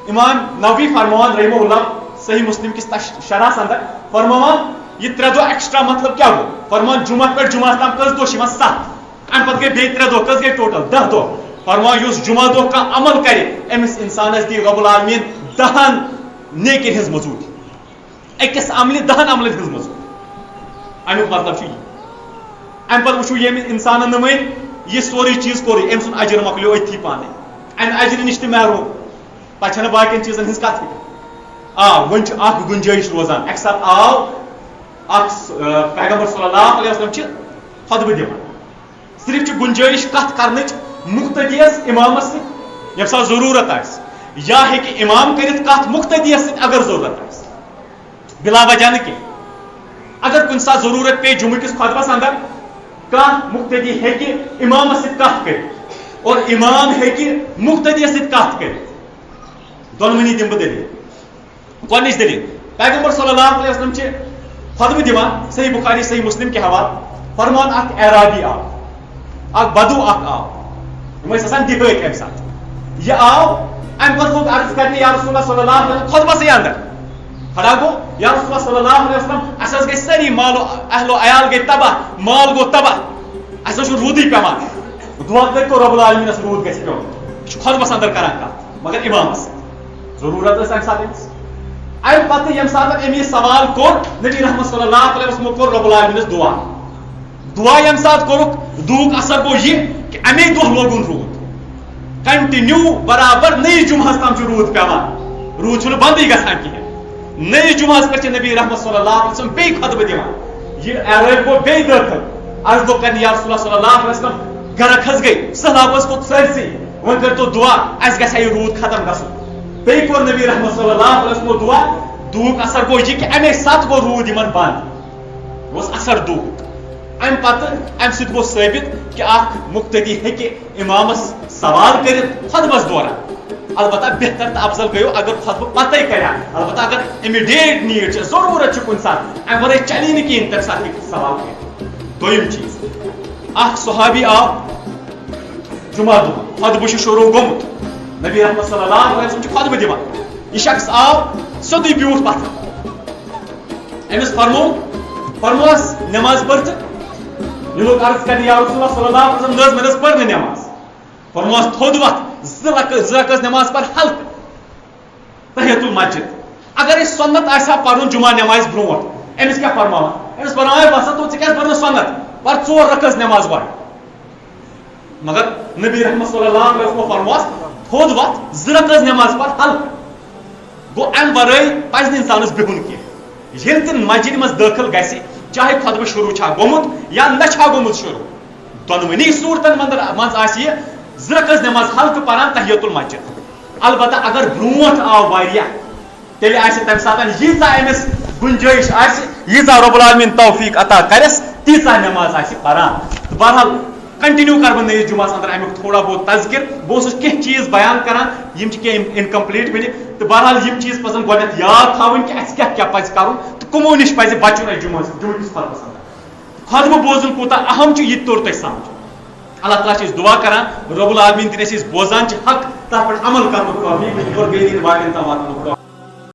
B: امام نووی فرماوان رحمہ اللہ صحیح مسلم کِس شرحس اندر فرماوان یہِ 3 دۄہ ایکسٹرا مطلب کیٛاہ گوٚو فرماوان جمعہ پٮ۪ٹھ جمعس تام کٔژ دۄہ چھِ یِوان 7 امہِ پتہٕ گٔے بیٚیہِ 3 دۄہ کٔژ گٔے ٹوٹل 10 دۄہ فرماوان یُس جمعہ دۄہ کانٛہہ عمل کرِ أمِس اِنسانس دی رۄب العالمیٖن 10 نیکین ہٕنٛز مٔزوٗرۍ أکِس عملہِ 10 عملن ہٕنٛز مٔزوٗرۍ امیُک مطلب چھُ یہِ امہِ پتہٕ وٕچھو ییٚمہِ اِنسانن نہٕ وۄنۍ یہِ سورُے چیٖز کوٚرُے أمۍ سُنٛد اجر مۄکلیو أتھی پانے امہِ اجرٕ نِش تہِ محروٗم پتہٕ چھنہٕ باقین چیٖزن ہٕنٛز کتھٕے وۄنۍ چھُ اکھ گُنجٲیش روزان اکہِ ساتہٕ آو اکھ پیغمبر صلی اللہ علیہ وسلم چھِ خۄطبہٕ دِوان صرف چھِ گُنجٲیش کتھ کرنٕچ مُقتدیس امامس سۭتۍ ییٚمہِ ساتہٕ ضروٗرت آسہِ یا ہیٚکہِ امام کٔرِتھ کتھ مُقتدیس سۭتۍ اگر ضروٗرت آسہِ بلا وجہ نہٕ کینٛہہ اگر کُنہِ ساتہٕ ضروٗرت پیٚیہِ جمعہ کِس خۄطبس اندر کانٛہہ مُقتدی ہیٚکہِ امامس سۭتۍ کتھ کٔرِتھ اور امام ہیٚکہِ مُقتدیس سۭتۍ کتھ کٔرِتھ دۄنوٕنی دِمہٕ بہٕ دٔلیٖل گۄڈنِچ دٔلیٖل پیغمبر صلی اللہ علیہ وسلم چھِ خۄطبہٕ دِوان صحیح بخاری صحیح مسلم کہِ حوالہٕ فرمان اکھ اعرابی آو اکھ بدو اکھ آو یِم ٲسۍ آسان دِہٲٹۍ امہِ ساتہٕ یہِ آو امہِ پتہٕ کھوٚت عرض کرنہِ یا رسول اللہ صلی اللہ علیہ وسلم خۄطبسٕے اندر کھڑا گوٚو یا رسول اللہ صلی اللہ علیہ وسلم اَسہِ حظ گٔے سٲری مالو اہلو عیال گٔے تباہ مال گوٚو تباہ اَسہِ حظ چھُ روٗدٕے پیٚوان دُعا کٔرۍتو رۄب العالمیٖنس روٗد گژھِ پیوٚن یہِ چھُ خۄطبس اندر کران کتھ مگر امامس ضروٗرت ٲس امہِ ساتہٕ أمِس امہِ پتہٕ ییٚمہِ ساتہٕ أمۍ یہِ سوال کوٚر نبی رحمت صلی اللہ علیہ وسلم کوٚر رۄب العالمیٖنس دُعا دُعا ییٚمہِ ساتہٕ کوٚرُکھ دُعُک اثر گوٚو یہِ کہِ اَمے دۄہ لوگُن روٗد کنٹینیو برابر نئی جمعہ تام رود پیوان رود چھُنہٕ بندٕے گژھان کِہیٖنۍ نئی جمعہ پٮ۪ٹھ چھِ نبی رحمت صلی اللہ علیہ وسلم بیٚیہِ خطبہٕ دِوان یہِ عرٲبۍ گوٚو بیٚیہِ دٲخل عرض لوگ کرنہِ یا رسول اللہ صلی اللہ علیہ وسلم گرا کھٔژ گٔے سہلابس کھوٚت سٲرسٕے وۄنۍ کٔرۍتو دعا اَسہِ گژھِ ہا یہِ روٗد ختم گژھُن بیٚیہِ کوٚر نبی رحمت صلی اللہ علیہ وسلم دعا دوٗک اثر گوٚو یہِ کہِ اَمے ساتہٕ گوٚو روٗد یِمن بنٛد یہِ اوس اثر دوٗک امہِ پتہٕ امہِ سۭتۍ گوٚو ثٲبت کہ اکھ مقتدی ہیٚکہِ امامس سوال کٔرِتھ خطبس دوران البتہ بہتر تہٕ افضل گٔیو اگر خطبہٕ پتے کرِ البتہ اگر اِمِڈیٹ نیٖڈ چھِ ضروٗرت چھِ کُنہِ ساتہٕ امہِ ورٲے چلی نہٕ کِہیٖنۍ تمہِ ساتہٕ ہیٚکہِ سوال کٔرِتھ دوٚیِم چیٖز اکھ صحابی آو جمعہ دۄہ خطبہٕ چھُ شروٗع گوٚمُت نبی رحمت صلی اللہ علیہ وسلم چھُ خطبہٕ دِوان یہِ شخص آو سیوٚدُے بیوٗٹھ پتھر أمِس فرموس نٮ۪ماز پٔرتھ یہ لوگ عرض کرنے یا رسول اللہ صلی اللہ علیہ وسلم نظ میں پڑھنے نماز فرموس تھود وقت زرکس نماز پر حلق تحیت المسجد اگر اس سنت آسا پڑھن جمعہ نماز برونٹ امس کیا فرماوان امس فرماوان بسا تو ژےٚ کیٛازِ پرنہٕ سنت پر 4 رکعت نماز گۄڈٕ مگر نبی رحمت صلی اللہ علیہ وسلم فرموس تھود وقت زرکس نماز پر حلق گو ام ورٲے پزِ نہٕ انسانس بِہُن کینٛہہ ییٚلہِ تہِ مسجد منٛز دٲخل گژھِ چاہے خطبہ شروع چھا گوٚمُت یا نہ چھا گوٚمُت شروع دۄنوٕنی صوٗرتن منٛز آسہِ یہِ زرکس نماز حلقہٕ پران تحیت المسجد البتہ اگر برونٛٹھ آو واریاہ تیٚلہِ آسہِ تمہِ ساتہٕ ییٖژاہ أمِس گُنجٲیِش آسہِ ییٖژاہ رۄب العالمیٖن توفیٖق عطا کرٮ۪س تیٖژاہ نماز آسہِ پران تہٕ بہرحال کنٹِنیو کر بہٕ نٔیِس جمعس اندر امیُک تھوڑا بہت تذکر بہٕ اوسُس کینٛہہ چیٖز بیان کران یِم چھِ کینٛہہ اِنکمپلیٖٹ وٕنہِ تہٕ بہرحال یِم چیٖز پزن گۄڈنٮ۪تھ یاد تھاوٕنۍ کہِ اَسہِ کیٛاہ کیٛاہ پزِ کرُن تہٕ کٕمو نِش پزِ بچُن اَسہِ جمعہٕ کِس خطبس اندر خطبہٕ بوزُن کوٗتاہ اہم چھُ یہِ تہِ توٚر تۄہہِ سمجھ اللہ تعالیٰ چھِ أسۍ دعا کران رۄب العالمیٖن دِنۍ اَسہِ أسۍ بوزان چھِ حق تتھ پٮ۪ٹھ عمل کرنُک توفیٖق اور بیٚیہِ دِنۍ باقین تام واتنُک